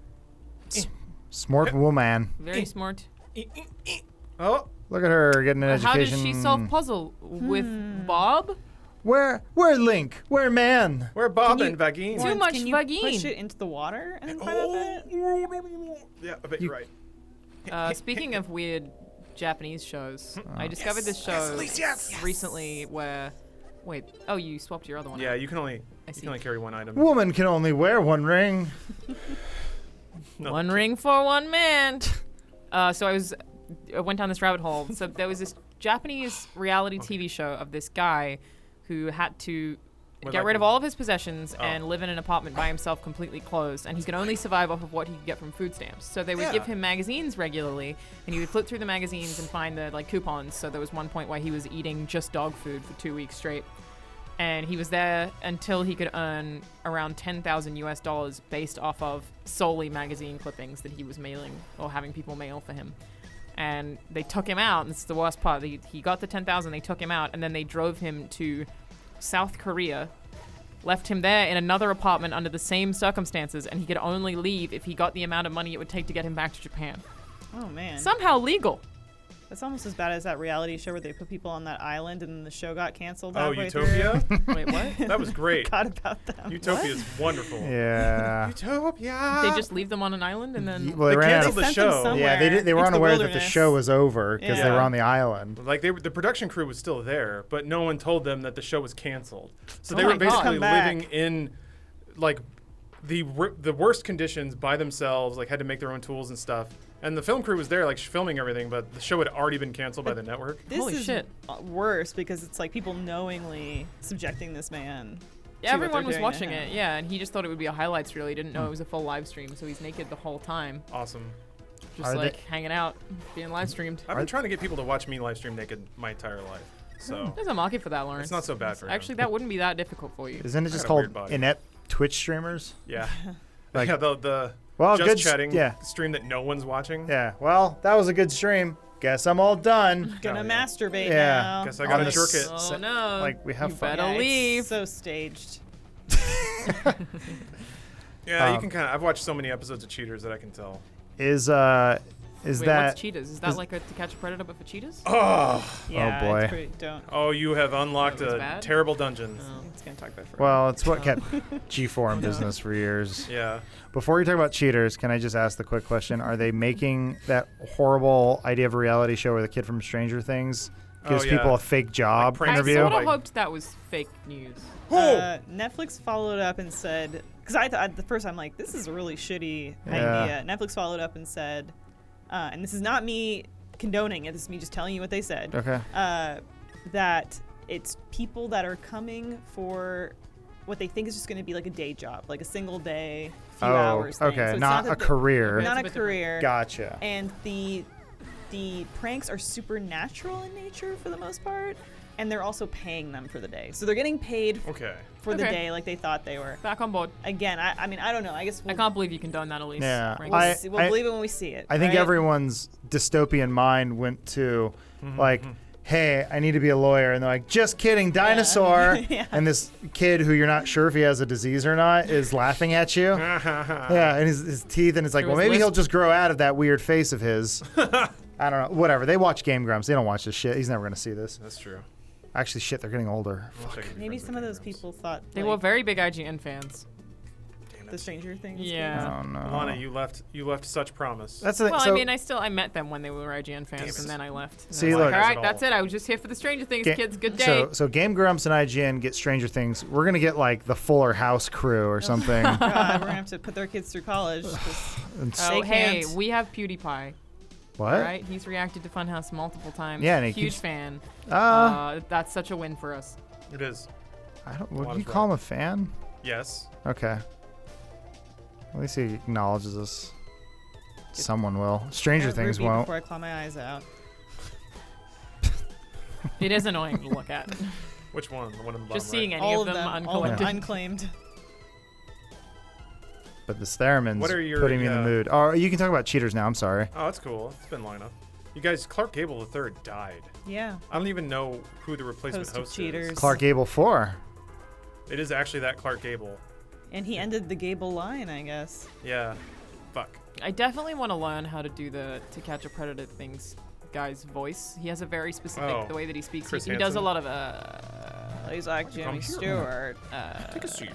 Smart woman. Very smart. Oh, Look at her getting an How education. does she solve puzzle? With Bob? Where Link? Where man? we're Bob Can and Vagine. Too much Can you vagine. push it into the water and then find out that? Yeah, I bet you're right. Speaking of weird Japanese shows, I discovered this show recently where... Wait, oh, you swapped your other one Yeah, out. you can only I you see. can only carry one item. Woman can only wear one ring. No. One ring for one man. So I went down this rabbit hole. So there was this Japanese reality TV show of this guy who had to With, get like, rid of all of his possessions Oh. and live in an apartment by himself completely closed, and he could only survive off of what he could get from food stamps. So they would give Yeah. him magazines regularly, and he would flip through the magazines and find the like coupons. So there was one point where he was eating just dog food for 2 weeks straight, and he was there until he could earn around $10,000 based off of solely magazine clippings that he was mailing or having people mail for him. And they took him out, and this is the worst part. He got the 10,000, they took him out, and then they drove him to South Korea, left him there in another apartment under the same circumstances, and he could only leave if he got the amount of money it would take to get him back to Japan. Oh man. Somehow legal. That's almost as bad as that reality show where they put people on that island and then the show got canceled. Oh, halfway Utopia? Wait, what? That was great. Forgot about them. Utopia is wonderful. Yeah. Utopia. They just leave them on an island and then... Well, they They ran out canceled of, the Sent them show. somewhere yeah, they were into the unaware that the wilderness. show was over because they were Yeah. on the island. Like the production crew was still there, but no one told them that the show was canceled. So Oh they my were God. basically Come back. living in like the worst conditions by themselves. Like had to make their own tools and stuff. And the film crew was there, like filming everything, but the show had already been canceled by the network. This Holy is shit. worse because it's like people knowingly subjecting this man. Yeah, to what everyone they're was doing to watching him. it, yeah, and he just thought it would be a highlights reel. He didn't know it was a full live stream, so he's naked the whole time, Awesome. just Are they- like hanging out, being live streamed. I've been trying to get people to watch me live stream naked my entire life. So There's a market for that, Lawrence. it's not so bad for him. Actually, that wouldn't be that difficult for you. Isn't it I just got a called weird body. inept Twitch streamers? Yeah. Like- yeah, the Well, just good. chatting Yeah. stream that no one's watching. Yeah. Well, that was a good stream. Guess I'm all done. Gonna Oh, yeah. masturbate Yeah. now. Guess I On gotta the jerk it. Oh no! like, we have you fun. better Yeah, it's leave. So staged. Yeah, you Um, can kind of. I've watched so many episodes of Cheaters that I can tell. Is Wait, that what's cheetahs? Is that is- like a To Catch a Predator but for cheetahs? Oh, Yeah, boy. It's pretty, don't. oh, you have unlocked That was a bad? terrible dungeon. Oh. It's gonna talk about it forever. well, it's what kept G4 in business for years. Yeah. Before you talk about cheaters, can I just ask the quick question? Are they making that horrible idea of a reality show where the kid from Stranger Things gives yeah. people a fake job prank I interview? sort of Like- hoped that was fake news. Netflix followed up and said, because I thought the first I'm like, this is a really shitty Yeah. idea. Netflix followed up and said, and this is not me condoning it. This is me just telling you what they said. Okay. That it's people that are coming for what they think is just going to be like a day job, like a single day, few hours thing. okay. So it's not a that career. Okay. not It's a a bit different. career. Gotcha. And the pranks are supernatural in nature for the most part, and they're also paying them for the day. So they're getting paid Okay. for the Okay. day like they thought they were. Back on board. Again, I mean, I don't know. I guess I we'll, can't believe you condone that, Elise. Yeah, frankly. we'll I- believe it when we see it. I think right? everyone's dystopian mind went to like, hey, I need to be a lawyer. And they're like, just kidding, dinosaur. Yeah. And this kid who you're not sure if he has a disease or not is laughing at you. Yeah, and his teeth, and it's like, Through well, his maybe he'll lisp. just grow out of that weird face of his. I don't know. Whatever. They watch Game Grumps. They don't watch this shit. He's never going to see this. That's true. Actually, shit, they're getting older. I wish I could be Maybe friends some with of those Game Grumps. people thought They like, were very big IGN fans. Damn the it. Stranger Things. Yeah. Oh, no. Alana, you left such promise. That's the thing. Well, So, I mean, I met them when they were IGN fans, Damn it. and then I left. And See, I was look- like, all right, Has it that's all. it. I was just here for the Stranger Things, Ga- kids. Good day. so Game Grumps and IGN get Stranger Things. We're going to get like the Fuller House crew or something. God, we're gonna have to put their kids through college. 'cause And oh, they hey, can't. we have PewDiePie. what? All right, he's reacted to Funhouse multiple times. Yeah, and he huge keeps- fan. Uh, That's such a win for us. It is. I don't. Would Alana's you call right. him a fan? Yes. Okay. At least he acknowledges us. Someone will. Stranger Don't Things root me won't. Before I claw my eyes out. It is annoying to look at. Which one? The one in the bottom Just seeing right? any All of them all of them uncollected. unclaimed. But the Theremin's What are your- putting me in the yeah. mood. Oh, you can talk about cheaters now. I'm sorry. Oh, that's cool. It's been long enough. You guys, Clark Gable III died. Yeah. I don't even know who the replacement Host of host cheaters. is. Clark Gable 4. It is actually that Clark Gable. And he ended the Gable line, I guess. Yeah. Fuck. I definitely want to learn how to do the To Catch a Predator things guy's voice. He has a very specific Oh, the way that he speaks. Chris He does a Hansen? lot of He's like Jimmy here. Stewart. Take a seat.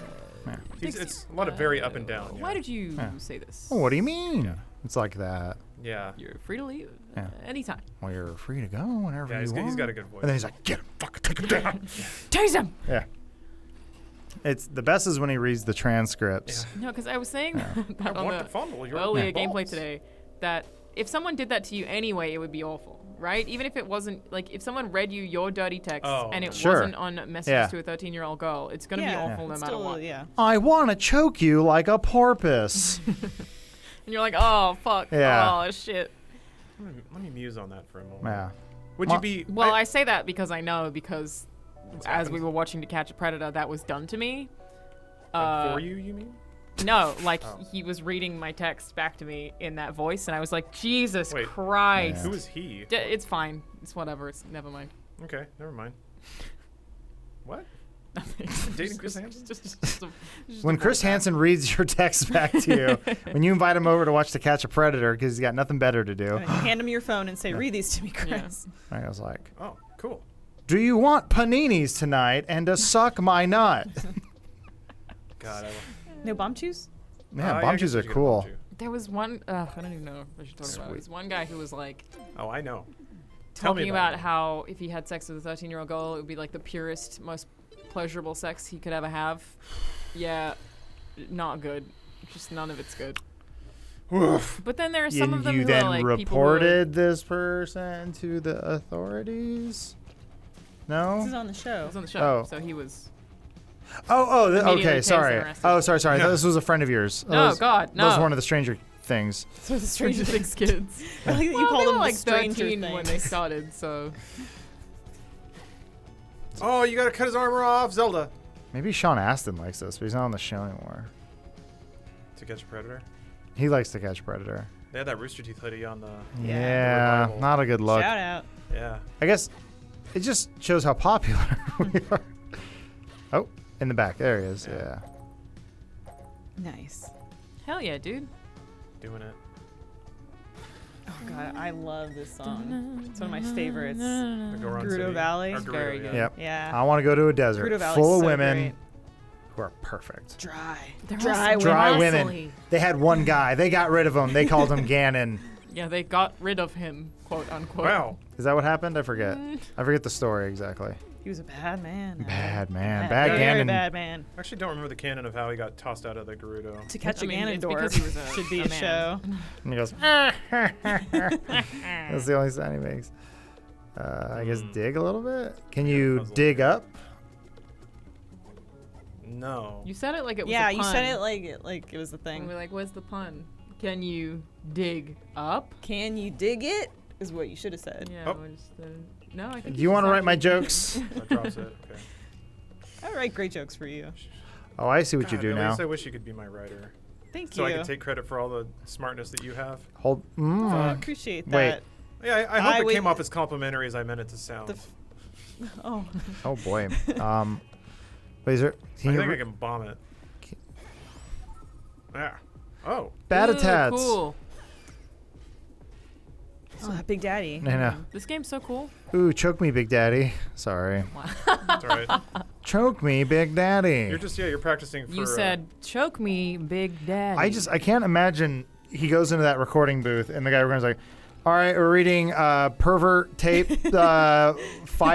Yeah. It's a lot of very up and down. Why Yeah. did you Yeah. say this? Oh, what do you mean? Yeah. It's like that. Yeah. You're free to leave Yeah. anytime. Well, you're free to go whenever Yeah, you want. he's got a good voice. And then he's like, get him, fucking take him down. Tase him! Yeah. It's the best is when he reads the transcripts. No, because I was saying that I on want the to fondle your earlier balls. gameplay today that if someone did that to you anyway, it would be awful. right? Even if it wasn't, like, if someone read you your dirty text and it Sure. wasn't on messages Yeah. to a 13-year-old girl, it's going to be awful no it's matter still, what. Yeah. I want to choke you like a porpoise. And you're like, oh, fuck. Yeah. Oh, shit. Let me muse on that for a moment. Yeah. Would Ma- you be? Well, I say that because I know, because as happened. we were watching To Catch a Predator, that was done to me. for you mean? No, like, Oh. he was reading my text back to me in that voice, and I was like, Jesus Wait. Christ. Who is he? It's fine. It's whatever. It's never mind. Okay, never mind. What? Nothing. Dating Chris Hansen? Just When Chris Hansen reads your text back to you, when you invite him over to watch To Catch a Predator because he's got nothing better to do, And you hand him your phone and say, "Read these to me, Chris." I was like, Oh, cool. "Do you want paninis tonight and to suck my nut?" God, No bomb chews? Man, I bomb guess chews we are should get a cool. bomb chew. There was one, I don't even know if I should talk about it. Sweet. There's one guy who was like Oh, I know. Tell me talking about it. how if he had sex with a 13-year-old girl, it would be like the purest, most pleasurable sex he could ever have. Yeah, not good. Just none of it's good. Oof. But then there are some And of them you who then are like people who are- reported this person to the authorities? This No? is on the He show. was on the show, Oh. so he was. Okay, Immediately tased sorry. and arrested. Oh, sorry. I Yeah. thought this was a friend of yours. No, That God, That was no. one of the Stranger Things. So the Stranger Things kids. I like that you Well, call they them were like the Stranger 13 Things. when they started, so. Oh, you gotta cut his armor off, Zelda. Maybe Sean Astin likes this, but he's not on the show anymore. To Catch a Predator. He likes To Catch a Predator. They had that Rooster Teeth hoodie on the. Yeah, revival. not a good look. Shout out. Yeah. I guess it just shows how popular we are. Oh, in the back. There he is. Yeah. Yeah. Nice. Hell yeah, dude. Doing it. Oh god, I love this song. It's one of my favorites. The Goron Gerudo City. Valley. Or It's Gerudo, very yeah. good. Yep. Yeah. I want to go to a desert Gerudo Valley's full of so women great. who are perfect. Dry. They're Dry also Dry women. women. They had one guy. They got rid of him. They called him Ganon. Yeah, they got rid of him, quote unquote. Wow. Is that what happened? I forget. I forget the story exactly. He was a bad man. Bad man. Bad very Ganon. bad man. I actually don't remember the canon of how he got tossed out of the Gerudo. To Catch I a mean, it's Ganondorf because he was a- should be a a man. show. And he goes, that's the only sound he makes. I guess dig a little bit. Can you puzzle. dig up? No. You said it like it was Yeah, a you pun. said it like it was the And thing. we're like, where's the pun? Can you dig up? Can you dig it? Is what you should have said. Yeah, Oh. we're just, no, I think Do you want to write my actually- jokes? That drops it. Okay. I write great jokes for you. Oh, I see what you God, do at now. least I wish you could be my writer, Thank so you. I could take credit for all the smartness that you have. Hold. I appreciate Wait. that. Yeah, I hope I it would- came off as complimentary as I meant it to sound. The Oh, Oh boy. Wait, is there? I Can you think I can bomb it. Yeah. Oh. Bad Ooh, attacks. Cool. oh, Big Daddy. I know. This game's so cool. Ooh, choke me, Big Daddy. Sorry. That's all right. Choke me, Big Daddy. You're practicing for. You said, choke me, Big Daddy. I can't imagine he goes into that recording booth and the guy recording's like, all right, we're reading pervert tape 5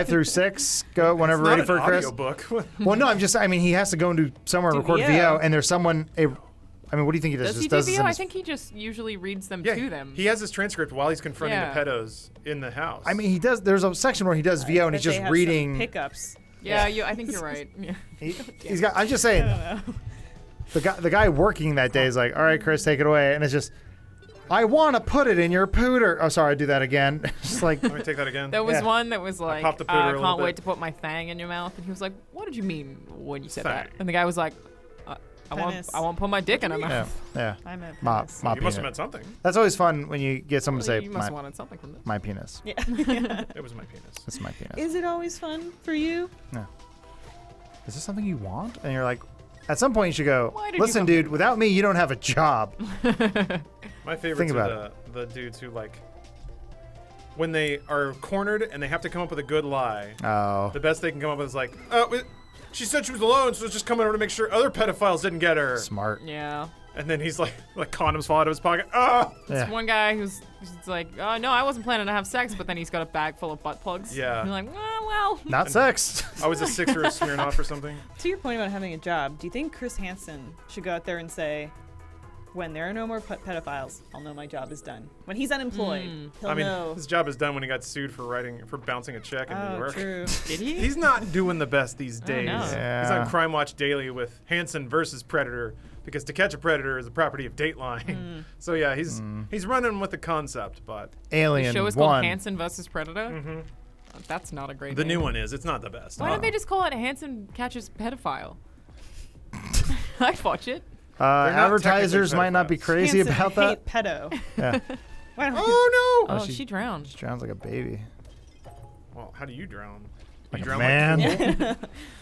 through 6. Go whenever it's ready not for an Chris. audiobook. Well, no, I mean, he has to go into somewhere and Do record VO. VO, and there's someone. I mean, what do you think he does? Does he Just do does this VO? in I his- think he just usually reads them yeah, to them. he has his transcript while he's confronting Yeah. the pedos in the house. I mean, he does. There's a section where he does VO, and Bet he's they just have some reading. pickups. yeah, I think you're right. Yeah. He's got. I'm just saying. I don't know. The guy working that day is like, all right, Chris, take it away, and it's just, I want to put it in your pooter. Oh, sorry, I do that again. Just like, Let me take that again. There was Yeah. one that was like, popped the pooter I a little can't bit. wait to put my thang in your mouth. And he was like, what did you mean when you said that? Thang. And the guy was like, Penis. I won't put my dick in her yeah, mouth. yeah. I'm a My, penis. my you must have penis. meant something. That's always fun when you get someone to Well, say you must have my, wanted something from this. my penis. Yeah. It was my penis. It's my penis. Is it always fun for you? Is this something you want? And you're like, at some point you should go, Why did you listen, come dude, without me, you don't have a job. My favorites about are the dudes who like when they are cornered and they have to come up with a good lie. Oh. The best they can come up with is like, she said she was alone, so it's just coming over to make sure other pedophiles didn't get her. Smart. Yeah. And then he's like condoms fall out of his pocket. Oh, Yeah. This one guy who's like, oh, no, I wasn't planning to have sex, but then he's got a bag full of butt plugs. Yeah. And you're like, well. Not sex. I was a 6 or a Smirnoff or something. To your point about having a job, do you think Chris Hansen should go out there and say, when there are no more pedophiles, I'll know my job is done. When he's unemployed, he'll I mean, know. his job is done when he got sued for bouncing a check in New Oh, York. true. Did he? He's not doing the best these days. no. He's Yeah. on Crime Watch Daily with Hansen versus Predator because To Catch a Predator is a property of Dateline. So yeah, he's running with the concept, but The Alien show is called 1. Hansen versus Predator. That's not a great the name. new one is. It's not the best. Why don't they just call it Hansen Catches Pedophile? I'd watch it. not Advertisers technically might not be pedophiles. crazy Hanson about that. hate pedo. Yeah. Why don't Oh no! Oh, she- she drowned. Sounds like a baby. Well, how do you drown? Like You a drown man.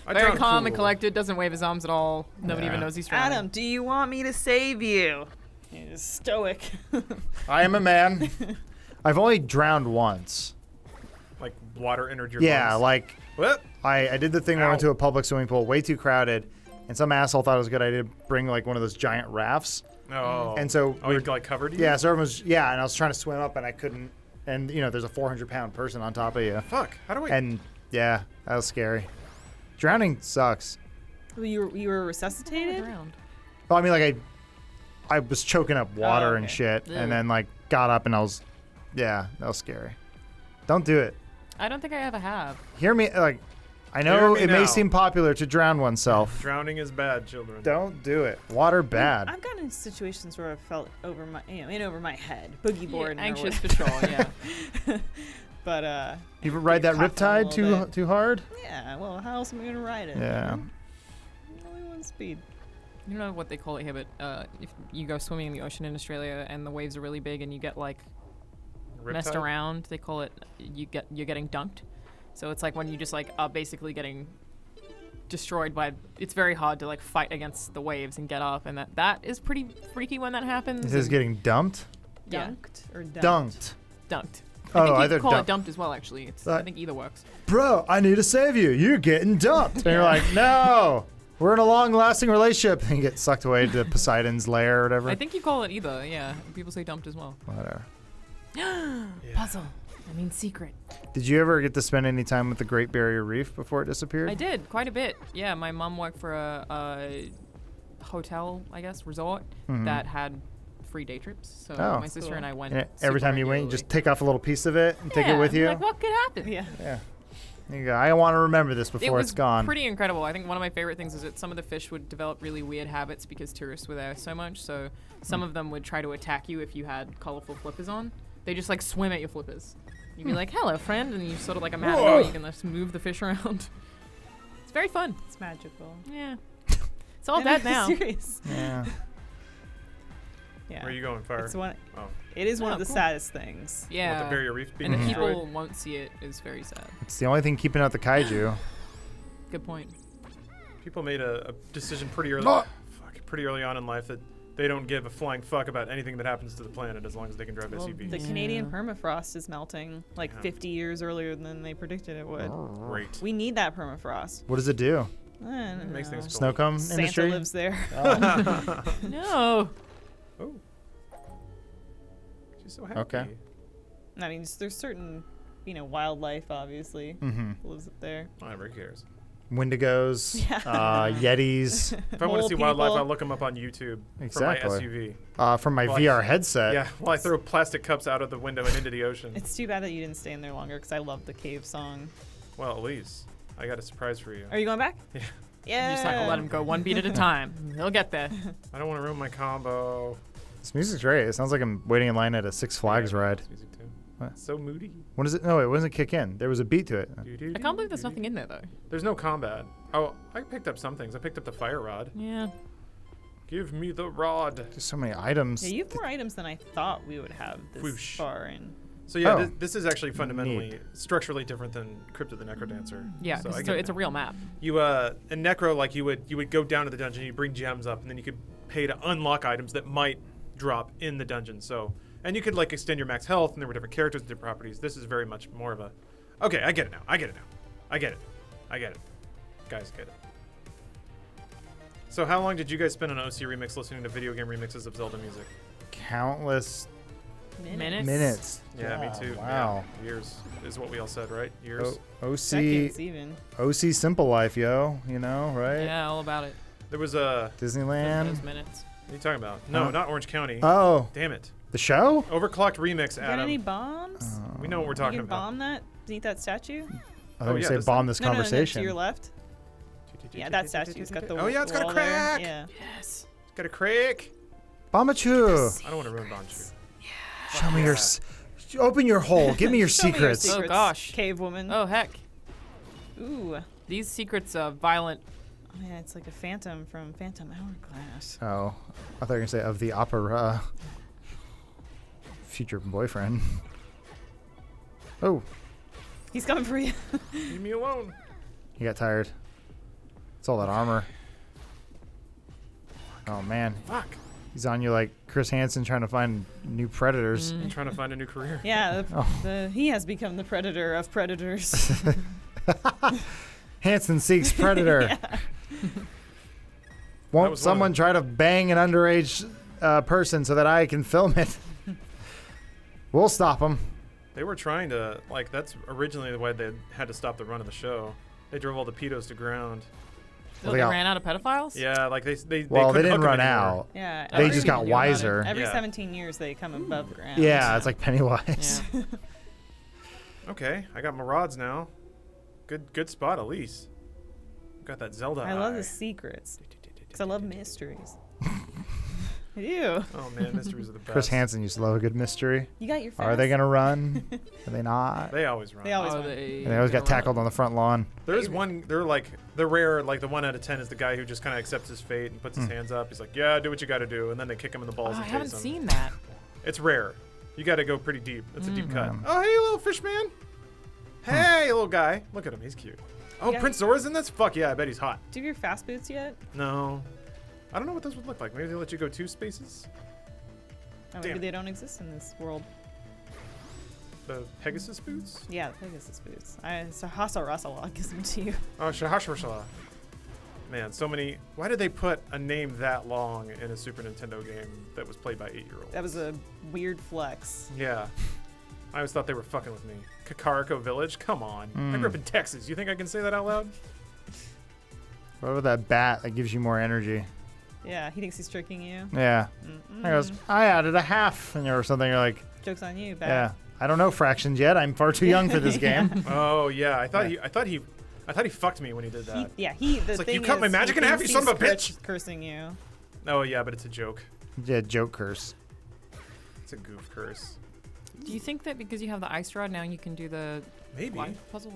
I Very drown calm and cool. collected, doesn't wave his arms at all. Nobody even Yeah. knows he's drowning. Adam, do you want me to save you? He's stoic. I am a man. I've only drowned once. Like water entered your Yeah, lungs. like What? I did the thing where I went Ow. to a public swimming pool, way too crowded, and some asshole thought it was a good idea to bring like one of those giant rafts. Oh. And so Oh, we you were- like covered you? Yeah, so everyone was, and I was trying to swim up and I couldn't. And, there's a 400-pound person on top of you. Fuck. How do we? And, yeah, that was scary. Drowning sucks. You were I resuscitated? drowned. Well, I mean, like, I was choking up water Oh, and okay. shit, Ew. and then, like, got up and that was scary. Don't do it. I don't think I ever have. Hear me, like, I Hear know me it may now. seem popular to drown oneself. Drowning is bad, children. Don't do it. Water bad. I've gotten in situations where I felt over my, in over my head, boogie board, Anxious for sure, yeah. But You ever ride that coughed on a riptide little bit. too hard? yeah. Well, how else am I gonna ride it? Yeah. Only one speed. You know what they call it here, but if you go swimming in the ocean in Australia and the waves are really big and you get like messed Riptide? around, they call it you're getting dunked. So it's like when you just like are basically getting destroyed by. It's very hard to like fight against the waves and get up, and that is pretty freaky when that happens. This is and- getting dumped? Yeah. Dunked or Dunked. dunked. Oh, I think either you call dumped. it dumped as well. Actually, it's, I think either works. Bro, I need to save you. You're getting dumped. And you're like, no, we're in a long-lasting relationship. And you get sucked away to Poseidon's lair or whatever. I think you call it either. Yeah, people say dumped as well. Whatever. Puzzle. I mean secret. Did you ever get to spend any time with the Great Barrier Reef before it disappeared? I did quite a bit. Yeah, my mom worked for a hotel, I guess, resort that had free day trips. So Oh. my sister Cool. and I went. And every super time you went, you just regularly. take off a little piece of it and take it Yeah, with you? Like, what could happen? Yeah. Yeah. There you go. I want to remember this It before was it's gone. pretty incredible. I think one of my favorite things is that some of the fish would develop really weird habits because tourists were there so much. So some of them would try to attack you if you had colorful flippers on. They just like swim at your flippers. You'd be like, "Hello, friend," and you sort of like a matador. You can just move the fish around. It's very fun. It's magical. Yeah. It's all dead now. Serious. Yeah. Yeah. Where are you going, Fire? It's one. Oh. It is one Oh, of the cool. saddest things. Yeah. What, the barrier reef being And the destroyed? people won't see it is very sad. It's the only thing keeping out the kaiju. Good point. People made a decision pretty early. Pretty early on in life that they don't give a flying fuck about anything that happens to the planet as long as they can drive Well, SUVs. the Canadian permafrost is melting like 50 years earlier than they predicted it would. Great. We need that permafrost. What does it do? I don't It makes know. things cool. Snow cone Santa industry? lives there. No. Oh. She's so happy. Okay. I mean, there's certain, wildlife obviously Mm-hmm. lives up there. Whatever, who cares? Wendigos, Yeah. Yetis, If I want to Mole see wildlife, people. I'll look them up on YouTube Exactly. from my SUV. from my Well, VR headset. Yeah, well, I throw plastic cups out of the window and into the ocean. It's too bad that you didn't stay in there longer because I love the cave song. Well, at least I got a surprise for you. Are you going back? Yeah. Yeah. You just have to let him go one beat at a time. He'll get there. I don't want to ruin my combo. This music's great. It sounds like I'm waiting in line at a Six Flags Yeah, ride. this music too. What? So moody. When does it? No, it wasn't kick in. There was a beat to it. I can't believe there's nothing in there though. There's no combat. Oh, I picked up some things. I picked up the fire rod. Yeah. Give me the rod. There's so many items. Yeah, you have more items than I thought we would have this Whoosh. far in. So yeah, Oh. this is actually fundamentally structurally different than Crypt of the Necrodancer. Yeah, so I it's, get it it's a now. real map. You in Necro, like you would go down to the dungeon, you bring gems up, and then you could pay to unlock items that might drop in the dungeon. So, and you could like extend your max health, and there were different characters with different properties. This is very much more of a, okay, I get it now. I get it. Guys get it. So how long did you guys spend on OC Remix listening to video game remixes of Zelda music? Countless Minutes. minutes. Yeah, me too. Wow. Yeah, years is what we all said, right? Years. OC Seconds even. Simple Life, yo. You know, right? Yeah, all about it. There was a Disneyland. Those minutes. What are you talking about? No, not Orange County. Oh, Damn it. the show? Overclocked remix, You got Adam. any bombs? We know what we're You talking can about. bomb that? Eat that statue? I thought you say this bomb thing. this No, conversation. to your left. Yeah, that statue's got the Oh, yeah, it's got a wall there. crack. Yeah. Yes. It's got a crack. Bombachu. I don't want to ruin Bonchu. Show me your. Open your hole. Give me your Show me your secrets. Oh, gosh. Cave woman. Oh, heck. Ooh. These secrets of violent. Oh, yeah, it's like a phantom from Phantom Hourglass. Oh, I thought you were gonna say of the opera. Future boyfriend. Oh, He's coming for you. Leave me alone. he got tired. It's all that armor. Oh man, Fuck. he's on you like Chris Hansen trying to find new predators. I'm trying to find a new career. Yeah, Oh. he has become the predator of predators. Hansen seeks predator. Yeah. Won't was one someone of try to bang an underage person so that I can film it? We'll stop him. They were trying to, like, that's originally the way they had to stop the run of the show. They drove all the pedos to ground. Oh, they they got- ran out of pedophiles? Yeah, like they Well, they couldn't didn't hook 'em run anymore. out. Yeah. They I just didn't got know about it. wiser. Every Yeah. 17 years they come above ground. Yeah, it's like Pennywise. Yeah. Okay, I got Maraud's now. Good spot, Elise. Got that Zelda I love eye. the secrets. Because I love mysteries. I do. Oh man, mysteries are the best. Chris Hansen used to love a good mystery. You got your fast. Are they gonna run? Are they not? They always run. They always Oh, run. And they always got gonna tackled run. on the front lawn. There's one. They're like the rare, like the 1 out of 10 is the guy who just kind of accepts his fate and puts his hands up. He's like, "Yeah, do what you got to do," and then they kick him in the balls Oh, I and haven't tase him. seen that. It's rare. You got to go pretty deep. It's a deep cut. Mm. Oh, hey, little fish man. Hey, little guy. Look at him. He's cute. Oh, Yeah. Prince Zora's in this? Fuck yeah, I bet he's hot. Do you have your fast boots yet? No. I don't know what those would look like. Maybe they let you go 2 spaces? Oh, maybe Damn. they don't exist in this world. The Pegasus boots? Yeah, the Pegasus boots. So Hasa Rasala gives them to you. Oh, Shahashwashala. Man, so many. Why did they put a name that long in a Super Nintendo game that was played by 8-year-olds? That was a weird flex. Yeah. I always thought they were fucking with me. Kakariko Village? Come on. I grew up in Texas. You think I can say that out loud? What about that bat that gives you more energy? Yeah, he thinks he's tricking you. Yeah. He goes, I added a half, and or something. You're like, Joke's on you, yeah. back. I don't know fractions yet. I'm far too young for this game. Oh yeah. I thought he fucked me when he did that. The It's like, thing you cut my is, magic he in half, thinks you son of a he's bitch! Cursing you. Oh yeah, but it's a joke. Yeah, joke curse. It's a goof curse. Do you think that because you have the ice rod now you can do the Maybe. slide puzzle?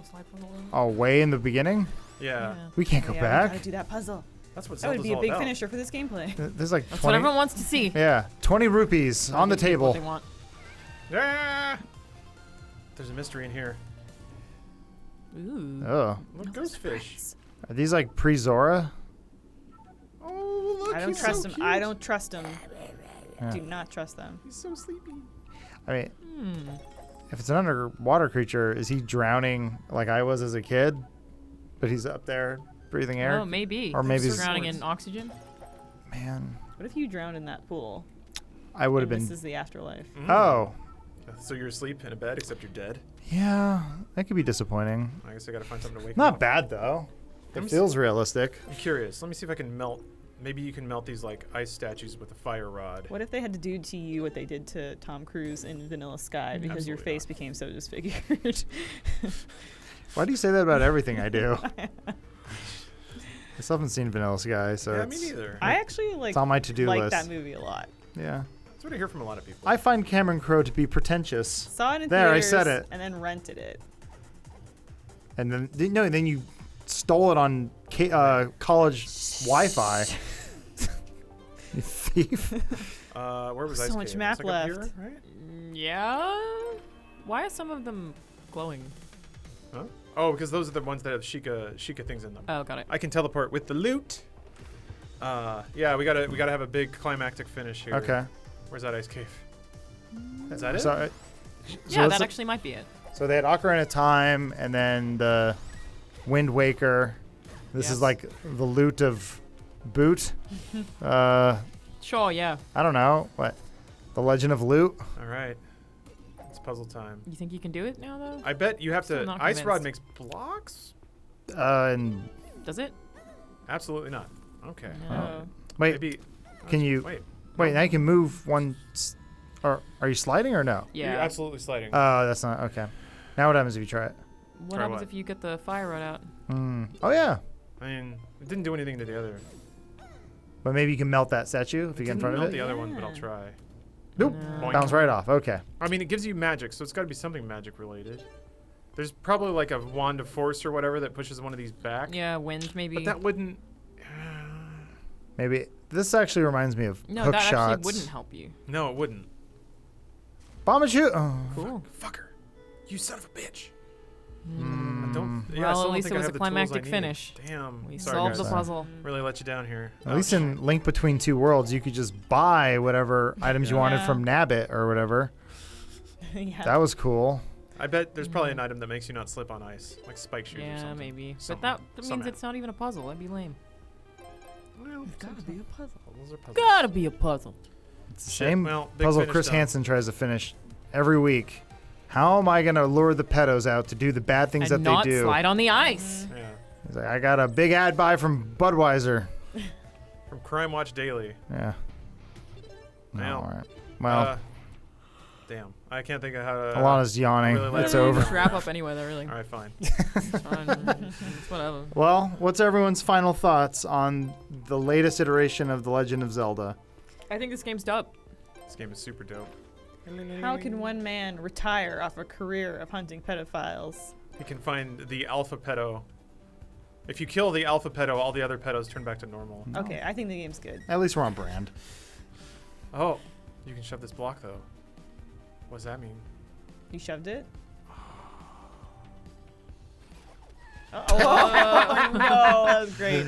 Oh, way in the beginning? Yeah. We can't go Yeah, we back. gotta do that puzzle. That's what That would Zelda's be a all big about. finisher for this gameplay. There's like That's what 20. everyone wants to see. Yeah, 20 rupees on the Give people what they table. want. Yeah. There's a mystery in here. Ooh. Oh, Look, ghost fish. are these like pre-Zora? Oh, look, I don't he's trust so him. cute. I don't trust him. Yeah. Do not trust them. He's so sleepy. I mean, Hmm. if it's an underwater creature, is he drowning like I was as a kid? But he's up there breathing air? Oh, maybe. Or maybe He's it's- drowning in oxygen. Man, What if you drowned in that pool? I would have and been. This is the afterlife. Oh, So you're asleep in a bed, except you're dead. yeah, that could be disappointing. I guess I gotta find something to wake Not up. bad though. I'm It s- feels realistic. I'm curious. Let me see if I can melt. Maybe you can melt these like ice statues with a fire rod. What if they had to do to you what they did to Tom Cruise in Vanilla Sky because your Absolutely face became so disfigured? Why do you say that about everything I do? I still haven't seen Vanilla Sky, so Yeah, me it's, neither. I actually like it's on my to-do like list. that movie a lot. Yeah. That's what I hear from a lot of people. I find Cameron Crowe to be pretentious. Saw it in There, I theaters said it. and then rented it. And then then you stole it on college Wi-Fi. You thief. Where was So Ice much Cave? map It's like up here, left. right? Yeah. Why are some of them glowing? Huh? Oh, because those are the ones that have Sheikah things in them. Oh, got it. I can teleport with the loot. Yeah, we gotta have a big climactic finish here. Okay. Where's that ice cave? Is that it? So, Yeah, let's- that actually might be it. So they had Ocarina of Time, and then the Wind Waker. This is Yes. like the loot of Boot. Sure, yeah. I don't know what. The Legend of Loot. All right. It's puzzle time. You think you can do it now, though? I bet you have Still to. not Ice rod makes convinced. blocks? And Does it? Absolutely not. Okay. No. wait, Maybe. Can you? Wait. Now you can move one. Or are you sliding or no? You're Yeah. absolutely sliding. Oh, that's not okay. Now what happens if you try it? What Try happens what? if you get the fire rod out? Oh yeah, I mean, it didn't do anything to the other. but maybe you can melt that statue if you get in front of Melt it. the other one, but I'll try. Nope, No. bounce right off. Okay. I mean, it gives you magic, so it's got to be something magic related. There's probably like a wand of force or whatever that pushes one of these back. Yeah, wind maybe. But that wouldn't. Maybe this actually reminds me of no, hook that shots. actually wouldn't help you. No, it wouldn't. Bomb and shoot. Oh. Cool. Fucker. You son of a bitch. Mm. I don't. Yeah, I Well, still at don't least think it I was have a the tools I climactic need. finish. Damn. We Sorry, solved guys. the puzzle. Really let you down here. At least in Link Between Two Worlds, you could just buy whatever items you wanted Yeah. from Nabbit or whatever. Yeah. That was cool. I bet there's probably an item that makes you not slip on ice, like spike shoes or Yeah, something. maybe. But Somehow. that means Somehow. it's not even a puzzle. That'd be lame. Well, It's gotta be a puzzle. puzzles are puzzles. Gotta be a puzzle. It's the Shit, same well, big puzzle finish Chris done. Hansen tries to finish every week. How am I gonna lure the pedos out to do the bad things And that not they do? slide on the ice. Yeah. He's like, I got a big ad buy from Budweiser. From Crime Watch Daily. Yeah. Well, all right. Well, damn. I can't think of how to. Alana's yawning. really let It's everyone over. Just wrap up anyway, though, really. All right, fine. It's fine. It's whatever. Well, what's everyone's final thoughts on the latest iteration of The Legend of Zelda? I think this game's dope. This game is super dope. How can one man retire off a career of hunting pedophiles? You can find the alpha pedo. If you kill the alpha pedo, all the other pedos turn back to normal. No. Okay, I think the game's good. At least we're on brand. Oh, you can shove this block though. What does that mean? You shoved it? Oh, no, that was great.